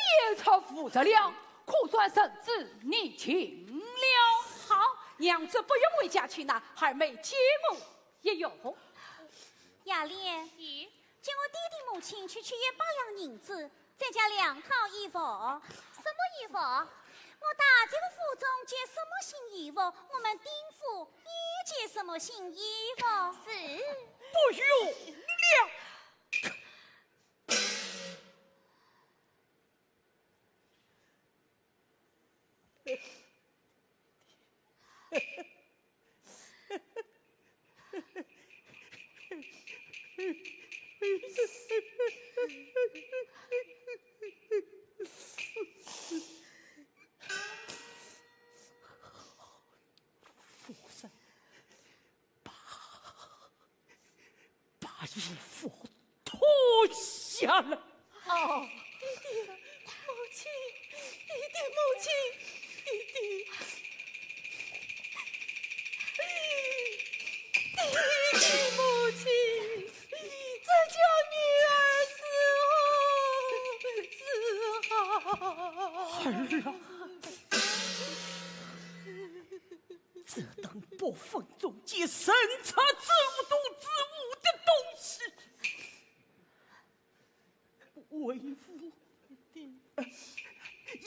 B: 也才负责了，可算圣旨你请了。
C: 好，娘子不用为家去拿，二妹接母也有。
E: 雅莲，叫我弟弟母亲去取也保养银子，再加2套衣服。什么衣服？我大这个府中接什么新衣服，我们丁府也接什么新衣服。是。
A: 不用了。夫人，把衣服脱下来。
C: 哦，
A: 儿啊，这等薄风中皆生产之无毒之物的东西，为父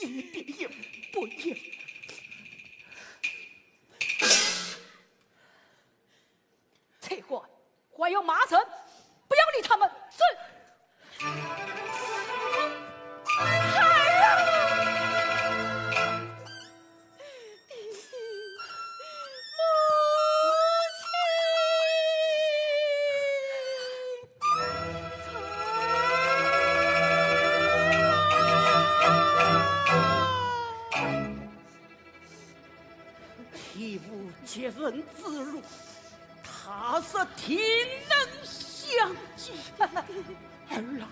A: 一点也不要。
C: 这会还有麻绳，不要理他们。是。
A: 替吾接人之辱，他是天能相见。儿啊，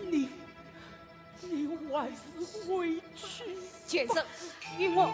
A: 你还是回去。
C: 先生，与我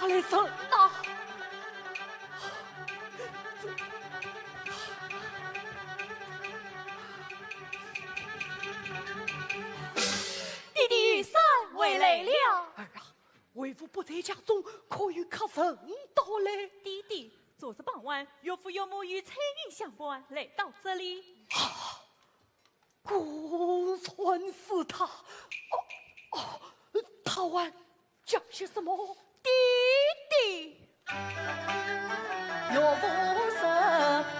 A: 来生啊！
C: 弟弟三位来了。
A: 儿啊，为父不在家中，可与客人到来。
B: 弟弟，昨日傍晚，岳父岳母与彩云相伴来到这里。
A: 果然是他。他还讲些什么？
B: 弟弟，
C: 岳父是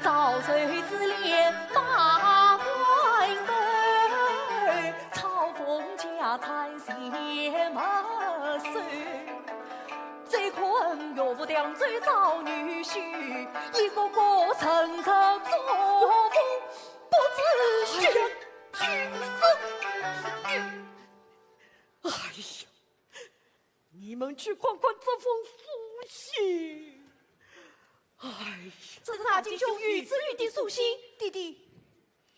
C: 早睡之年马外妹，朝奉家产写马岁。这困岳父两嘴找女婿，一个个层层作风，不知学。
A: 们去看看这封书信。哎，
D: 这是大金兄于子玉的书信，弟弟。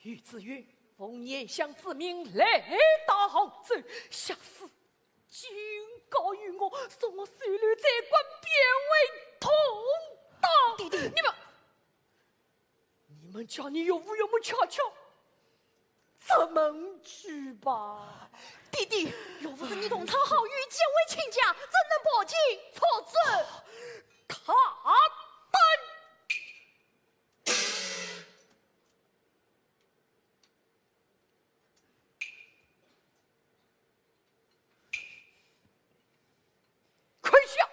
A: 于子玉奉念想子命来大杭州，下士警告于我，送我随律在官，变为同党。
D: 弟弟，
A: 你们家里有无有没瞧瞧？咱们去吧。
D: 弟弟，若不是你同常好与结为亲家，怎能破镜错字？
A: 卡丹。跪下！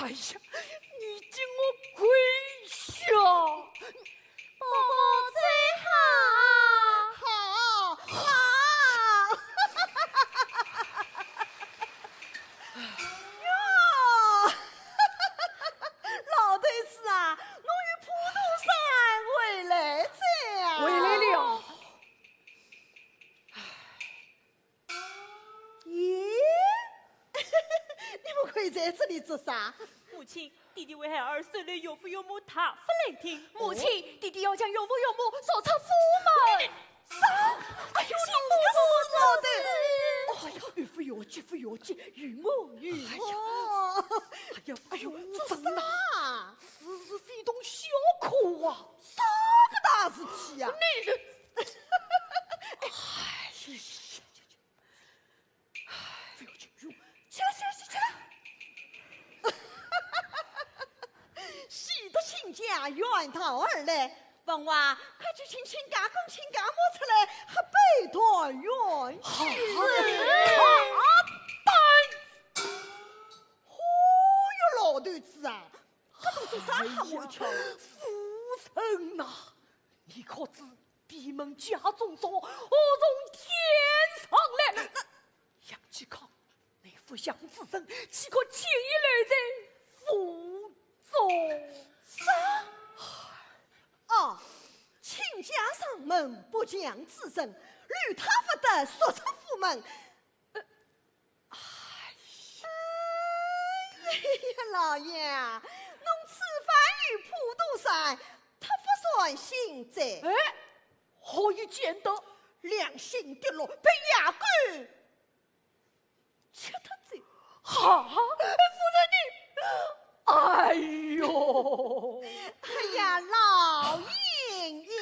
A: 哎呀，你叫我跪下！
E: 伯伯最好。
D: 好，好。哟，老头子啊，我与普渡山回来这啊。
A: 回来了。
D: 咦，你们可以在这里做啥？
B: 母亲，弟弟为孩儿受了岳父岳母他不来听。
D: 母亲，弟弟要将岳父岳母送出府门。啥？哎呦，你不是老的！
A: 哎呀，岳父岳姐夫岳姐，与我与我。哎呦，
D: 这啥？
A: 此事非同小可啊！
D: 啥个大事体呀？
A: 你，哎呀，不要去用，起来！
D: 喜得亲家远逃而来。王娃，快去请亲家公亲家母出来，还备团圆老头子啊，他都做啥吓我一跳？
A: 夫人呐，你可知闭门家中说，我从天上来？杨继康，那副杨子生，岂可轻易来在府中？
D: 啥？哦，亲家上门不讲自身，吕他不得说出府门。哎呀，老爷，侬此番与普渡山，他不算性贼，
A: 哎，何以见得？
D: 良心跌落，被牙关吃他嘴。
A: 哈，夫人你，哎呦！
D: 哎呀，老演员，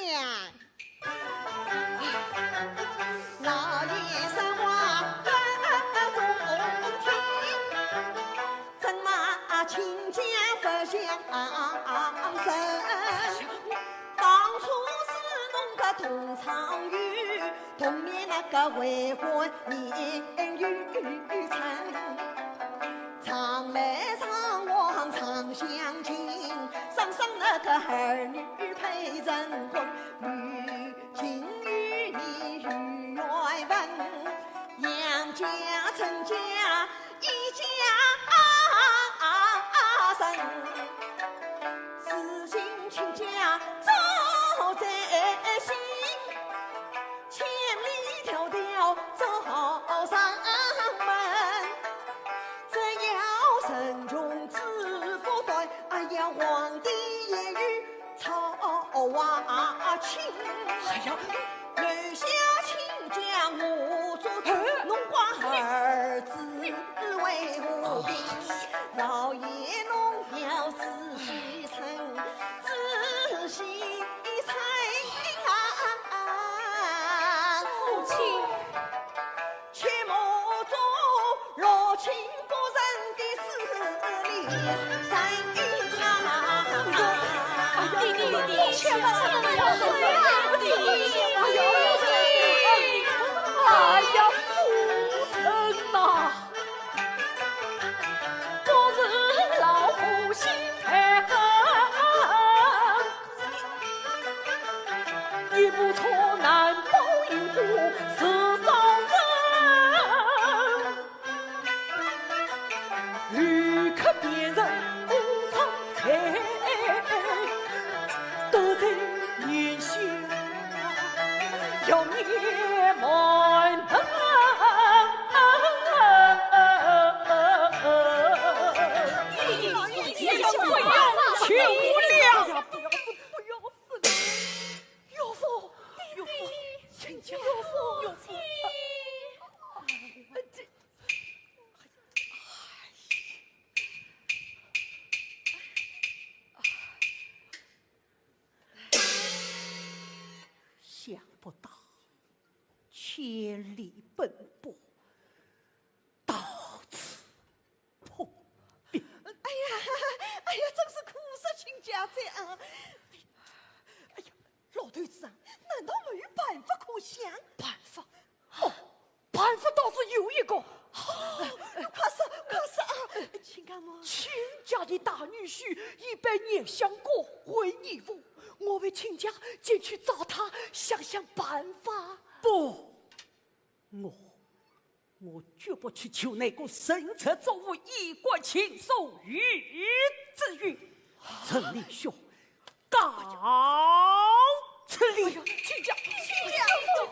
D: 老爷生往中听，怎么亲家不相生？当初是侬个同窗友，同年那个为官年与成。常来常往常相亲，生那个儿女配人婚，如今与你与缘分，杨家陈家一家生，此情亲家早在心，千里迢迢走上门。慎重治不断，哎呀，皇帝言语操娃亲。
A: 哎呀，
D: 留下亲家我做主，侬挂儿子为我兵。老爷侬要仔细称，仔细称啊！
E: 母亲，
D: 切莫做若亲国人的势力，三阴啊！
E: 弟弟，千万不能要回啊！弟弟，
A: 哎呀，夫人呐，
C: 我是老夫心太狠，一不错难报应祸，是伤身。欲克别人无常财，得罪年下要灭门。
A: 想不到，千里奔波，到此碰壁。
D: 哎呀，真是苦涩亲家在啊！哎呀，老头子啊，难道没有办法可想？
A: 办法？哦，办法倒是有一个。
D: 快说啊！请干嘛？
A: 亲家的大女婿100年相过回义父，我为亲家前去找他，想办法。不，我绝不去求那个神策作物衣冠禽兽于之欲。陈立兄，告辞礼。亲家，
D: 老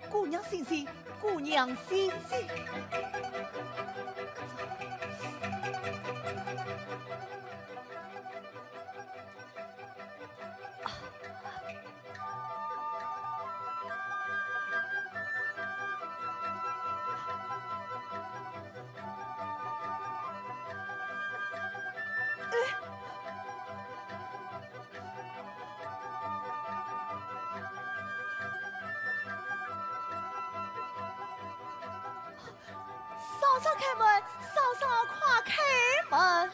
A: 姑娘醒醒，姑娘醒醒！嫂嫂开门，嫂嫂快开门！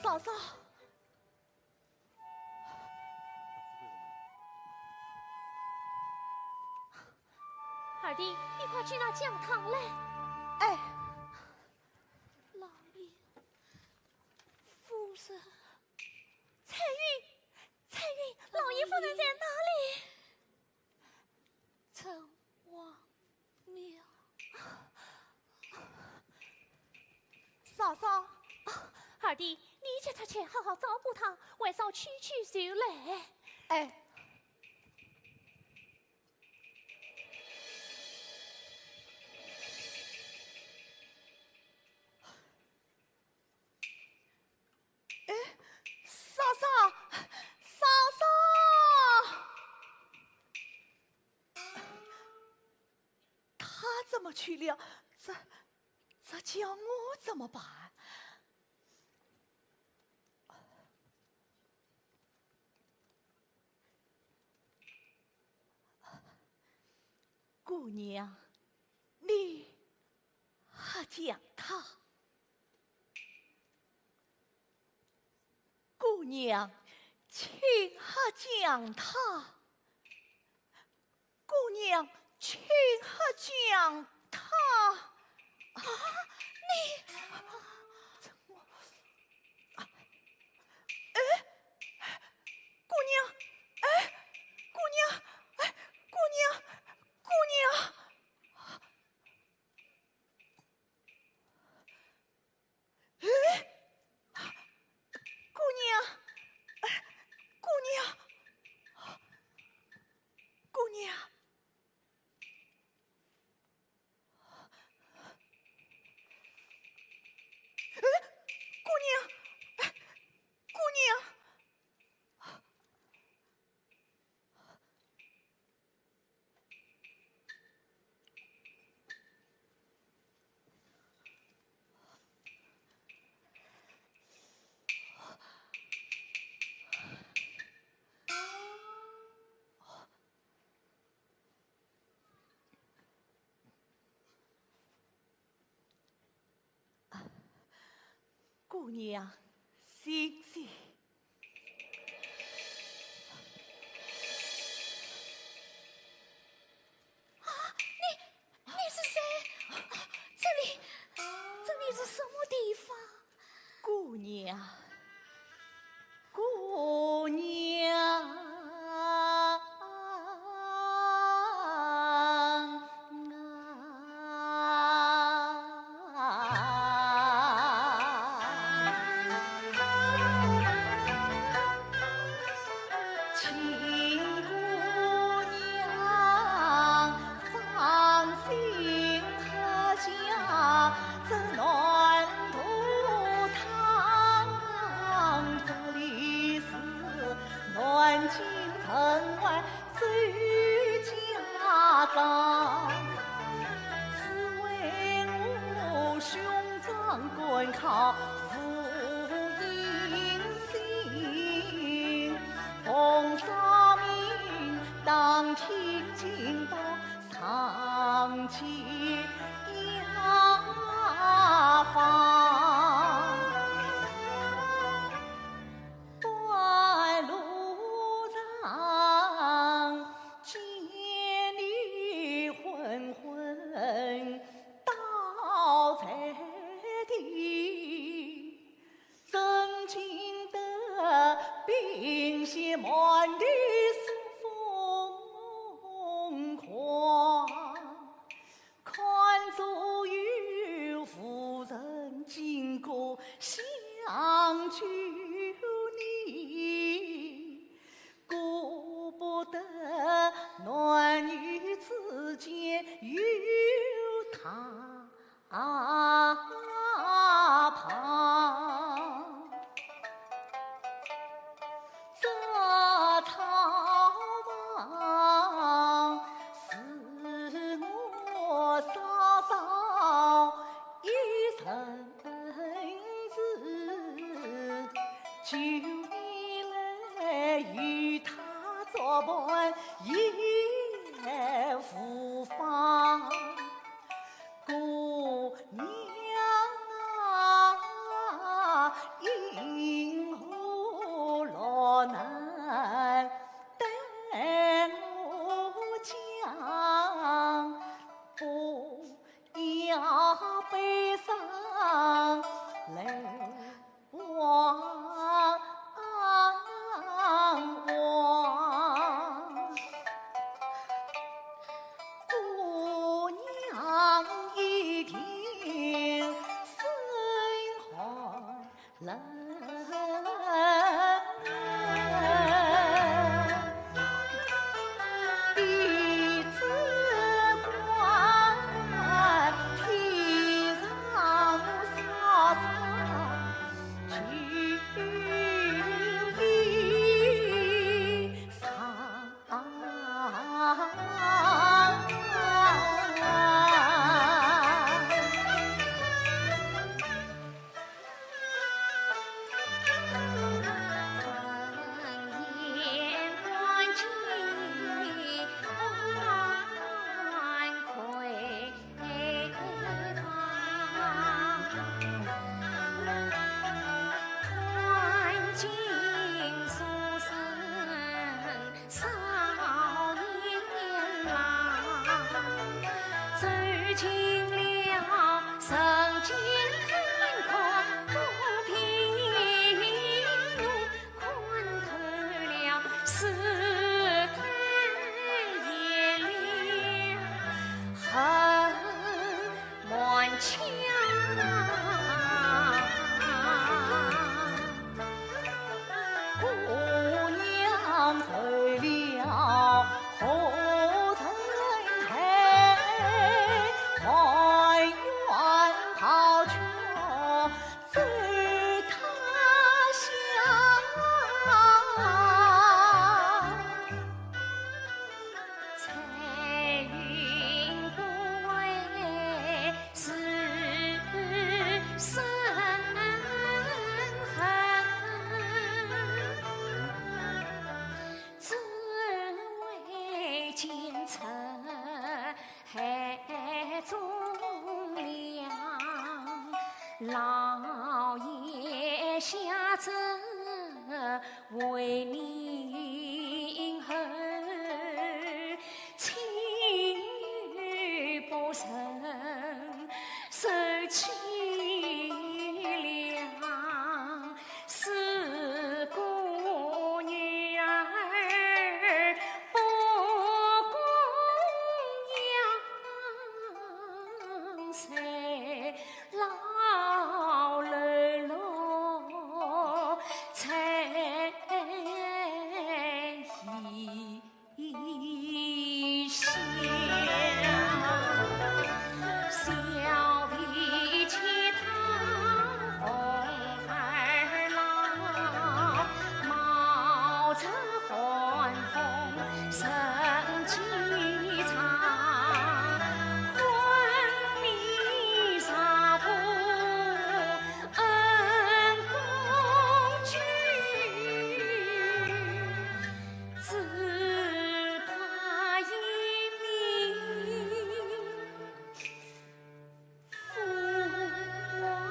A: 嫂嫂，
E: 二弟，你快去那讲堂来。
A: 哎，
E: 老爷，夫人，彩云，老爷夫人在哪里？城隍庙。
A: 嫂嫂，
E: 二弟，你叫他去好好照顾他，晚上去就来。
A: 哎。嫂嫂，他怎么去了？这叫我怎么办？姑娘，你还讲他？姑娘，请还讲他。姑娘，请还讲他。啊，你怎么？哎，姑娘，哎，姑娘，哎，姑娘，姑娘。哎。姑娘，姑娘，姑娘，姑娘，姑娘，姑娘，醒醒！
E: 你是谁？这里是什么地方？
A: 姑娘，姑娘。靠福音行，奉萨命当听经报上街压房，半路上见你昏昏倒在地，曾经的冰雪满地疯狂，看着有妇人经过想救你，顾不得男女之间有他旁，这草房是我嫂嫂一生子，就你来与他作伴也无妨。姑娘啊，因何落难待我讲？
C: 老爷下旨为民后，青玉不成受凄凉，是姑女儿不供养，谁老喽啰才一笑，小脾气他风儿老，冒着寒风生机长，昏迷杀父恩公举，只怕一命父亡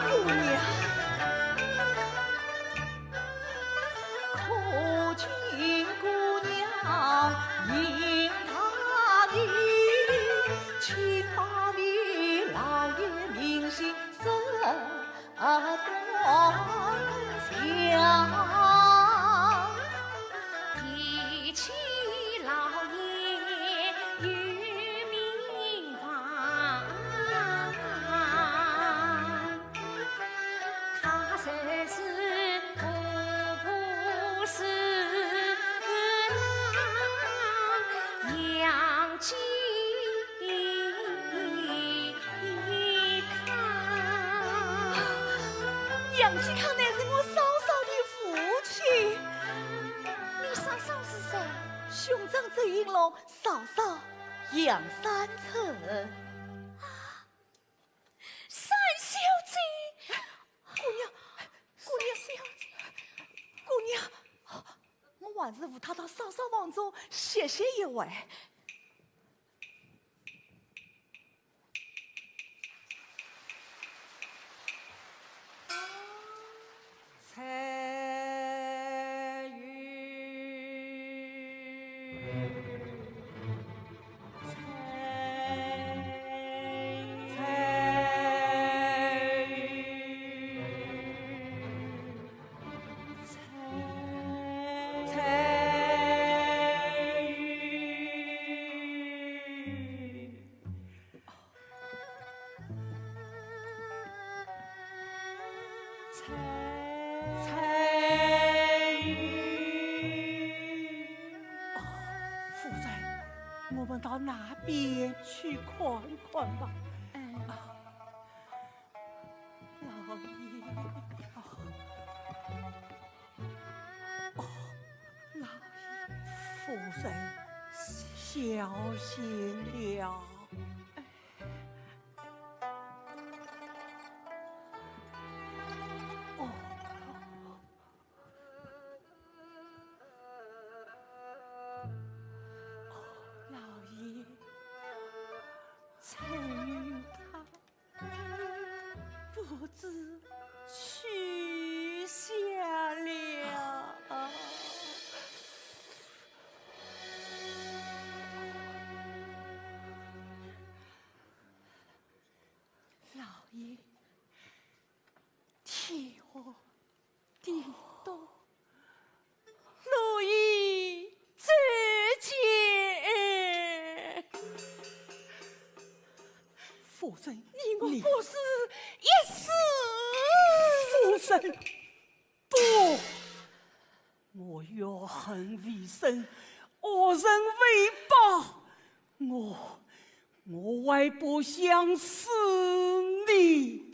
D: 姑娘，可敬姑娘应他意，请把你老爷名姓声断下。
C: 提起老爷与民房，他虽是不是杨继康。
D: 杨继康乃是我嫂嫂的父亲，
C: 你嫂嫂是谁？
D: 兄长周应龙嫂嫂杨三成。
C: 三小姐，
D: 姑娘，姑娘，我还是扶她到嫂嫂房中歇歇一会。
A: 彩云，彩云，彩云。彩云，夫人，我们到那边去看看吧。老爷，老爷，夫人小心了。老爷，彩云她不知去向。
D: 地动，路易之见。
A: 夫人，
D: 你我不是一死。
A: 夫人，不，我要恨为生，恶人为报，我还不想死你。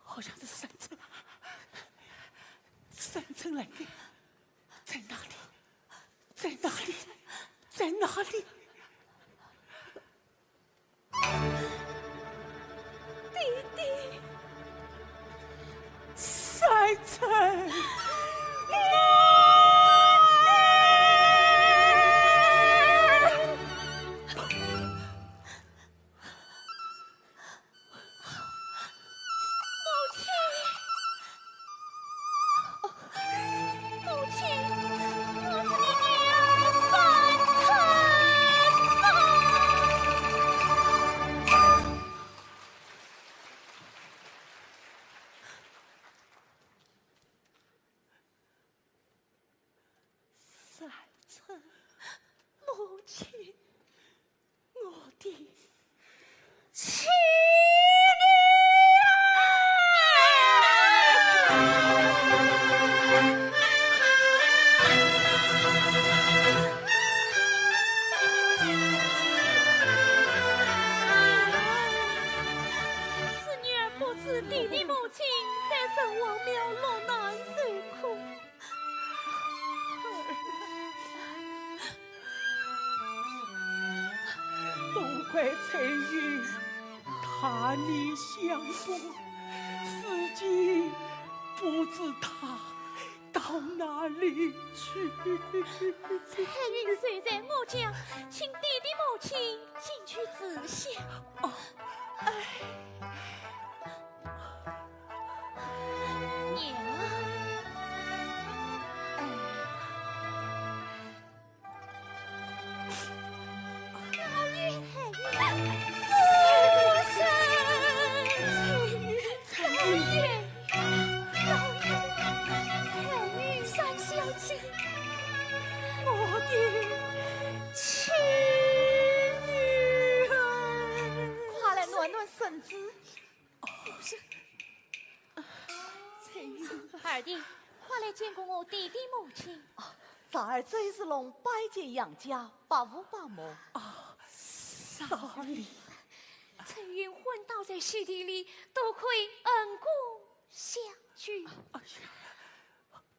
A: 好像是山村，山村来的，在哪里？在哪里？在哪里？
E: 弟弟，
A: 山村。母亲，我的亲
E: 是女儿不知弟弟母亲在神王庙落难受苦。
A: 都怪翠玉他你相薄，自己不知他到哪里去。
E: 彩云虽在我家，请弟弟母亲进去仔细。娘，老爷，彩云，三小姐，
A: 我的亲女儿，
E: 快来暖暖身子。
A: 翠玉，
E: 二弟，我来见过我弟弟母亲。
F: 咱儿这是龙拜见杨家，把父把母。
A: 少礼。
E: 陈云昏倒在溪底里，多亏恩公相救。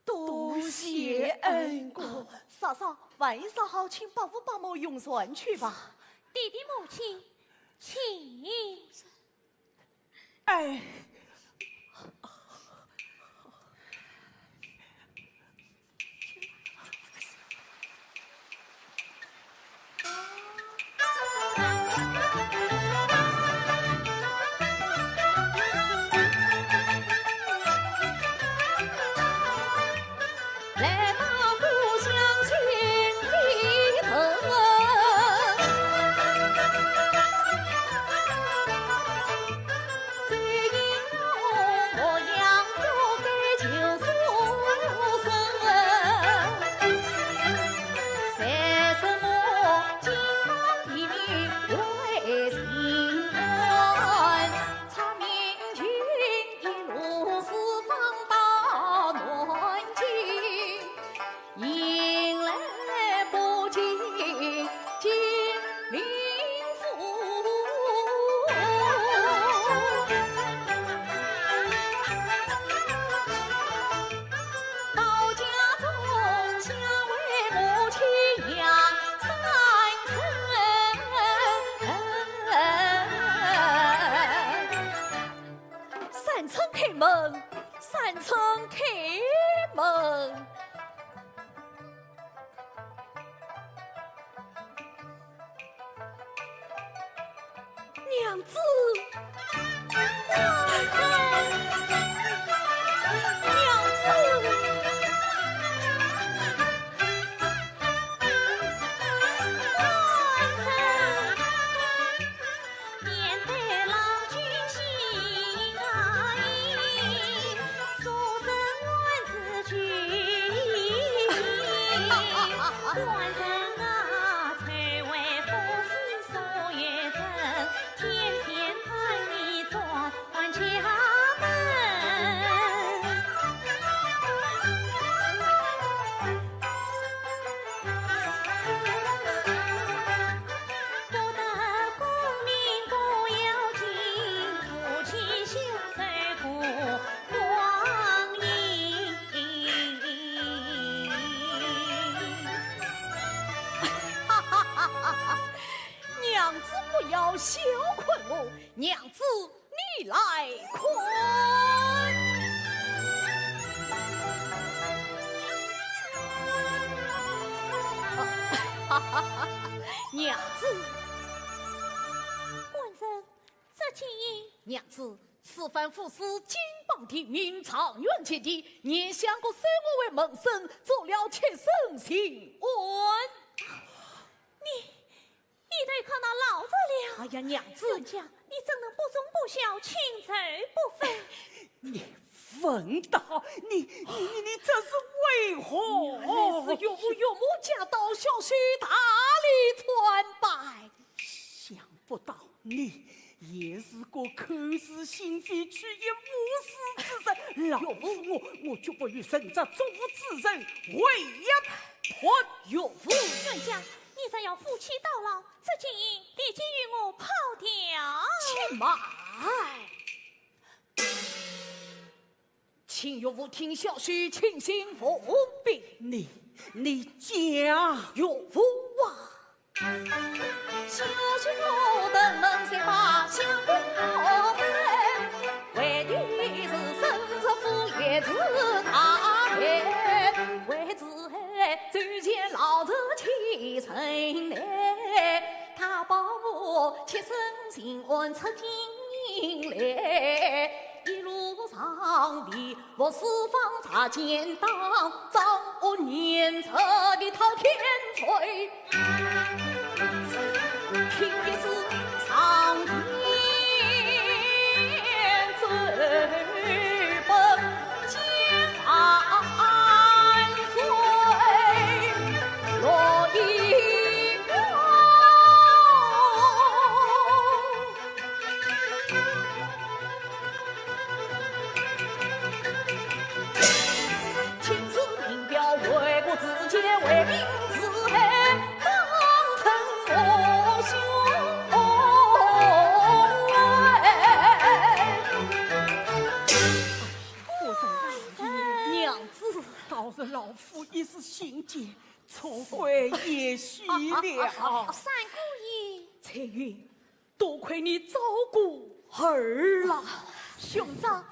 F: 多谢恩公。嫂嫂，晚上好，请把父把母用膳去吧。
E: 弟弟母亲，请。
A: 哎。
F: 三层开门。娘子，不要羞困我，娘子你来困。娘子，
E: 官人，这情意。
F: 娘子，此番府是金榜题名，长远前地，你想过收我为门生，做了妾身新婚。
E: 你对抗那老子了！
F: 哎呀，娘子，
E: 人家你怎能不忠不孝，轻贼不分？
A: 你冯道，你这是为何？
F: 原来是岳父岳母家道小婿大力传拜，
A: 想不到你也是个口是心非、去也无私之人。老夫我绝不与神者诸之人为一团。
F: 岳父，
E: 人家。你怎要夫妻到老？这金银立即与我抛掉。
F: 且慢，请岳父听小婿倾心奉禀。
A: 你讲，
F: 岳父啊，小婿我等能谁把相公我们，为的是生死父也子大恩，为子最见老子起身来，他保我切身心安出金来，一路上的我四方查奸党，掌握年策的滔天锤，凭的是上天最本将安随，若一
A: 夫已是心结，错怪也许了。
E: 三姑爷，
B: 彩云，多亏你照顾儿郎，
E: 兄长。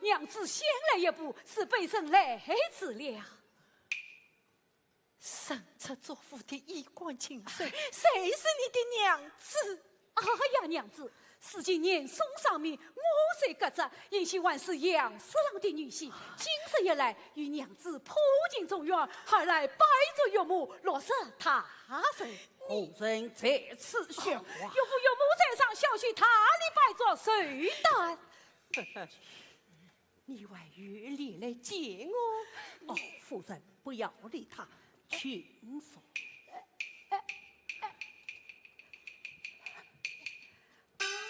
B: 娘子先来一步，是背生来迟了。
D: 生出作父的衣冠禽兽，谁是你的娘子？
B: 哎呀，娘子，如今年送上面，我虽革职，因系还是杨四郎的女婿。今日一来，与娘子破镜重圆，还来拜作岳母，落实他人。
A: 后人在此说话，
B: 岳父岳母在上，小婿他里拜作谁担？
D: 你还月里来见我？
A: 哦，夫人不要理他，请说。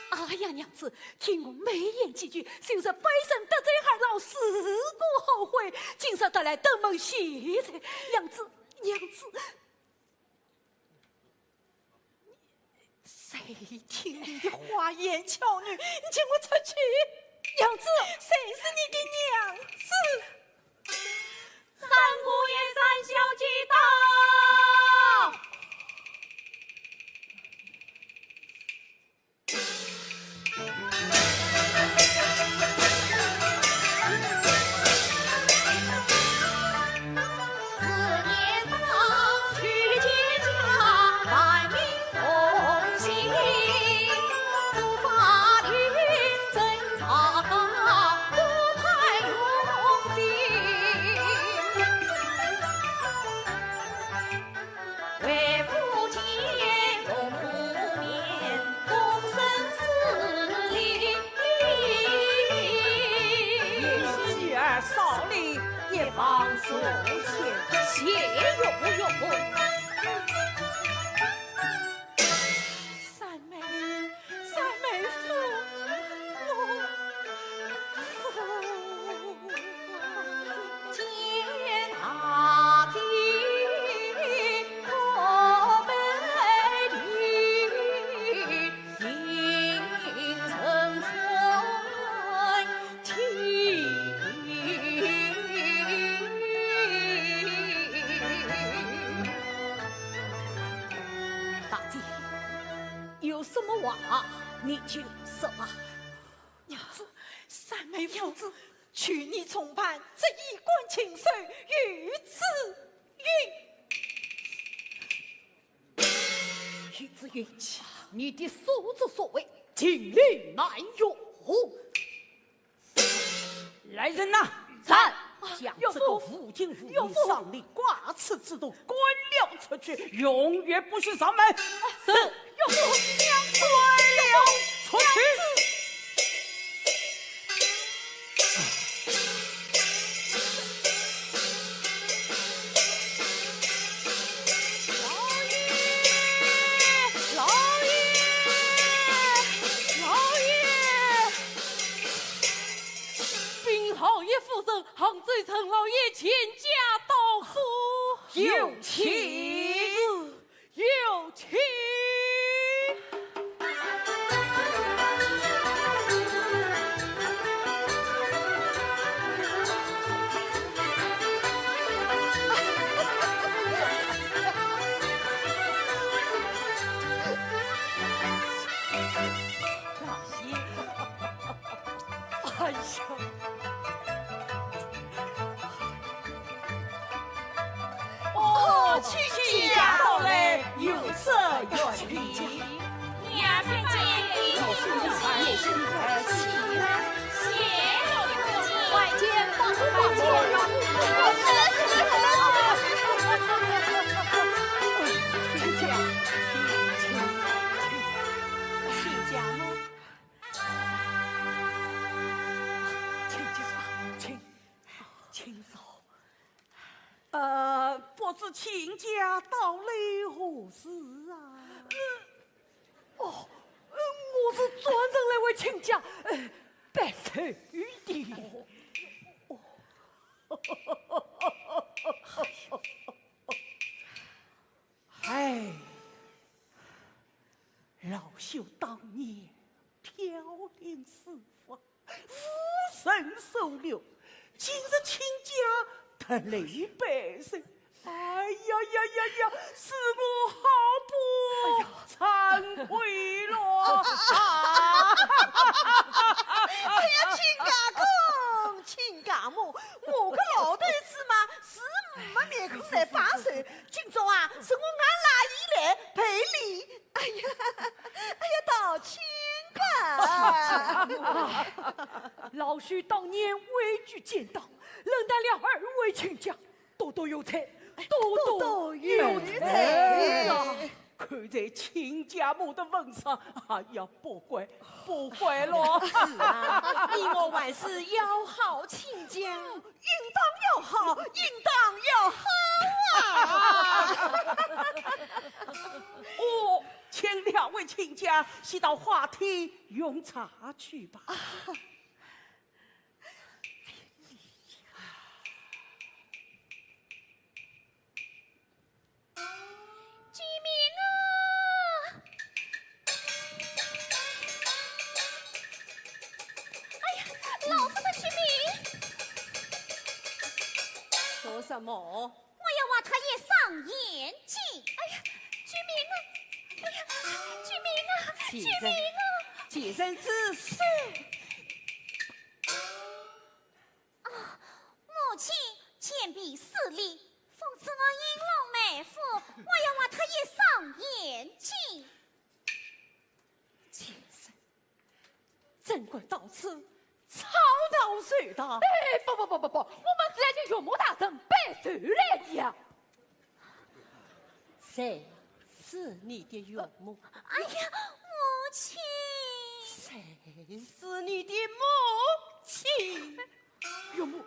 B: 哎呀，娘子，听我美言几句，就是背生得罪二老，死过后悔，今日得来登门谢罪。娘子，
D: 谁听你的花言巧语？你请我出去。
B: 娘子，
D: 谁是你的娘子？
F: 三姑爷，三小姐到。
A: 少林一帮手牵，谢岳母。
D: 你就说吧。
A: 娘子，三妹夫子去你重判，这一贯情深，于子
D: 于子云，你的所作所为，尽力难容。
A: 来人呐！
D: 在
A: 将这个无尽无义上令挂齿之徒滚了出去，永远不许上门。
D: 是，
A: 有夫娘追了出去。
B: 老爷夫人，杭州城老爷全家到府，
A: 有请，
B: 有请。
A: 哎呀！亲家到来，有色有礼。
E: 娘亲见礼，
D: 也是客气啦。
E: 谢
D: 外间放亲家吗？
A: 亲嫂。不知亲家到来何时啊？
D: 我是专程来为亲家办手的。
A: 哎，老朽当年飘零四方，无神收留，今日亲家得累百岁。哎呀呀呀呀！是我好不惭愧了！
F: 哎呀，亲家公、亲家母，我个老头子嘛是没面孔来把手，今朝啊是我俺拉姨来赔礼。哎呀，道歉吧。
D: 老朽当年畏惧奸党，冷待了二位亲家，多多有才。多有才
A: 呀！看在亲家母的份上，哎呀，不怪了。
D: 是啊，你我万事要好亲家，
F: 应当要好，应当要好啊！
A: 请两位亲家先到花厅用茶去吧。
E: 居民啊！哎呀，老夫的居民，
D: 说什么？
E: 我要挖他也上眼睛。哎呀，居民啊！哎呀，居民啊！居民啊！
D: 几声之事。
E: 母亲前必4里。讽刺我引龙妹夫，我要挖他也上眼睛。
D: 先生，怎会到此草草随他？
C: 哎，不，我们是来见岳母大人办手来的呀。
D: 谁是你的岳母？
E: 哎呀，母亲！
D: 谁是你的母亲？
A: 岳母，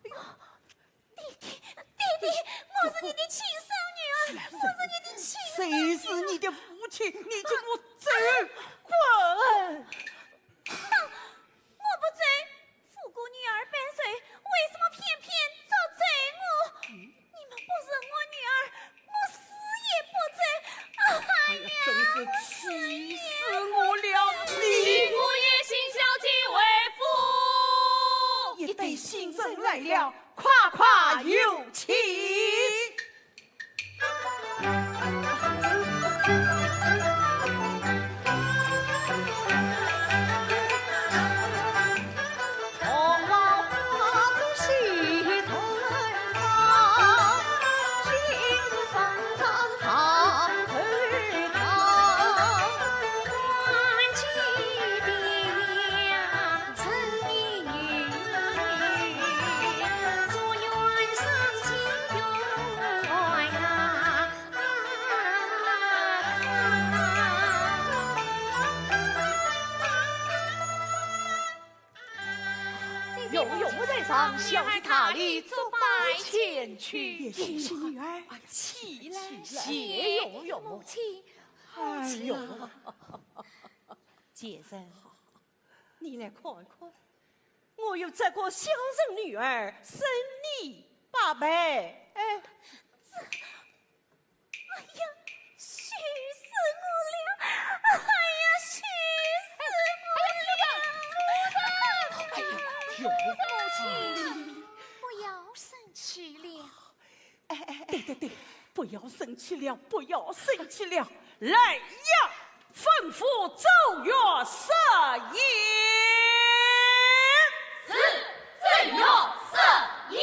E: 弟弟，我是你的亲生女儿，我是你
A: 谁是你的父亲？你给我走滚！
E: 我不走，富姑女儿半岁，为什么偏偏遭罪我？你们不认我女儿，我死也不走。哎呀，
A: 真是气死我了！
C: 新姑爷新小姐为夫，
A: 一对新人来了，夸夸有请。
D: 小的塔里走拜前去，
A: 谢谢女儿，
D: 起来，谢永永，
E: 母亲，
A: 哎呦，
D: 姐人，你来看看，我有这个小人女儿，生你八辈，哎
E: 呀，气死我了！哎呀，气死我了！
A: 哎呀，
E: 母亲，不要生气了。
A: 对，不要生气了，不要生气了。来呀，吩咐奏乐设宴。
C: 是正乐设宴。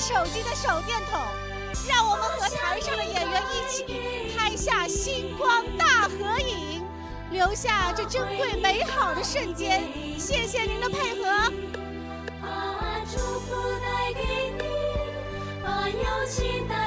F: 手机的手电筒，让我们和台上的演员一起拍下星光大合影，留下这珍贵美好的瞬间。谢谢您的配合。
G: 把祝福带给你，把友情带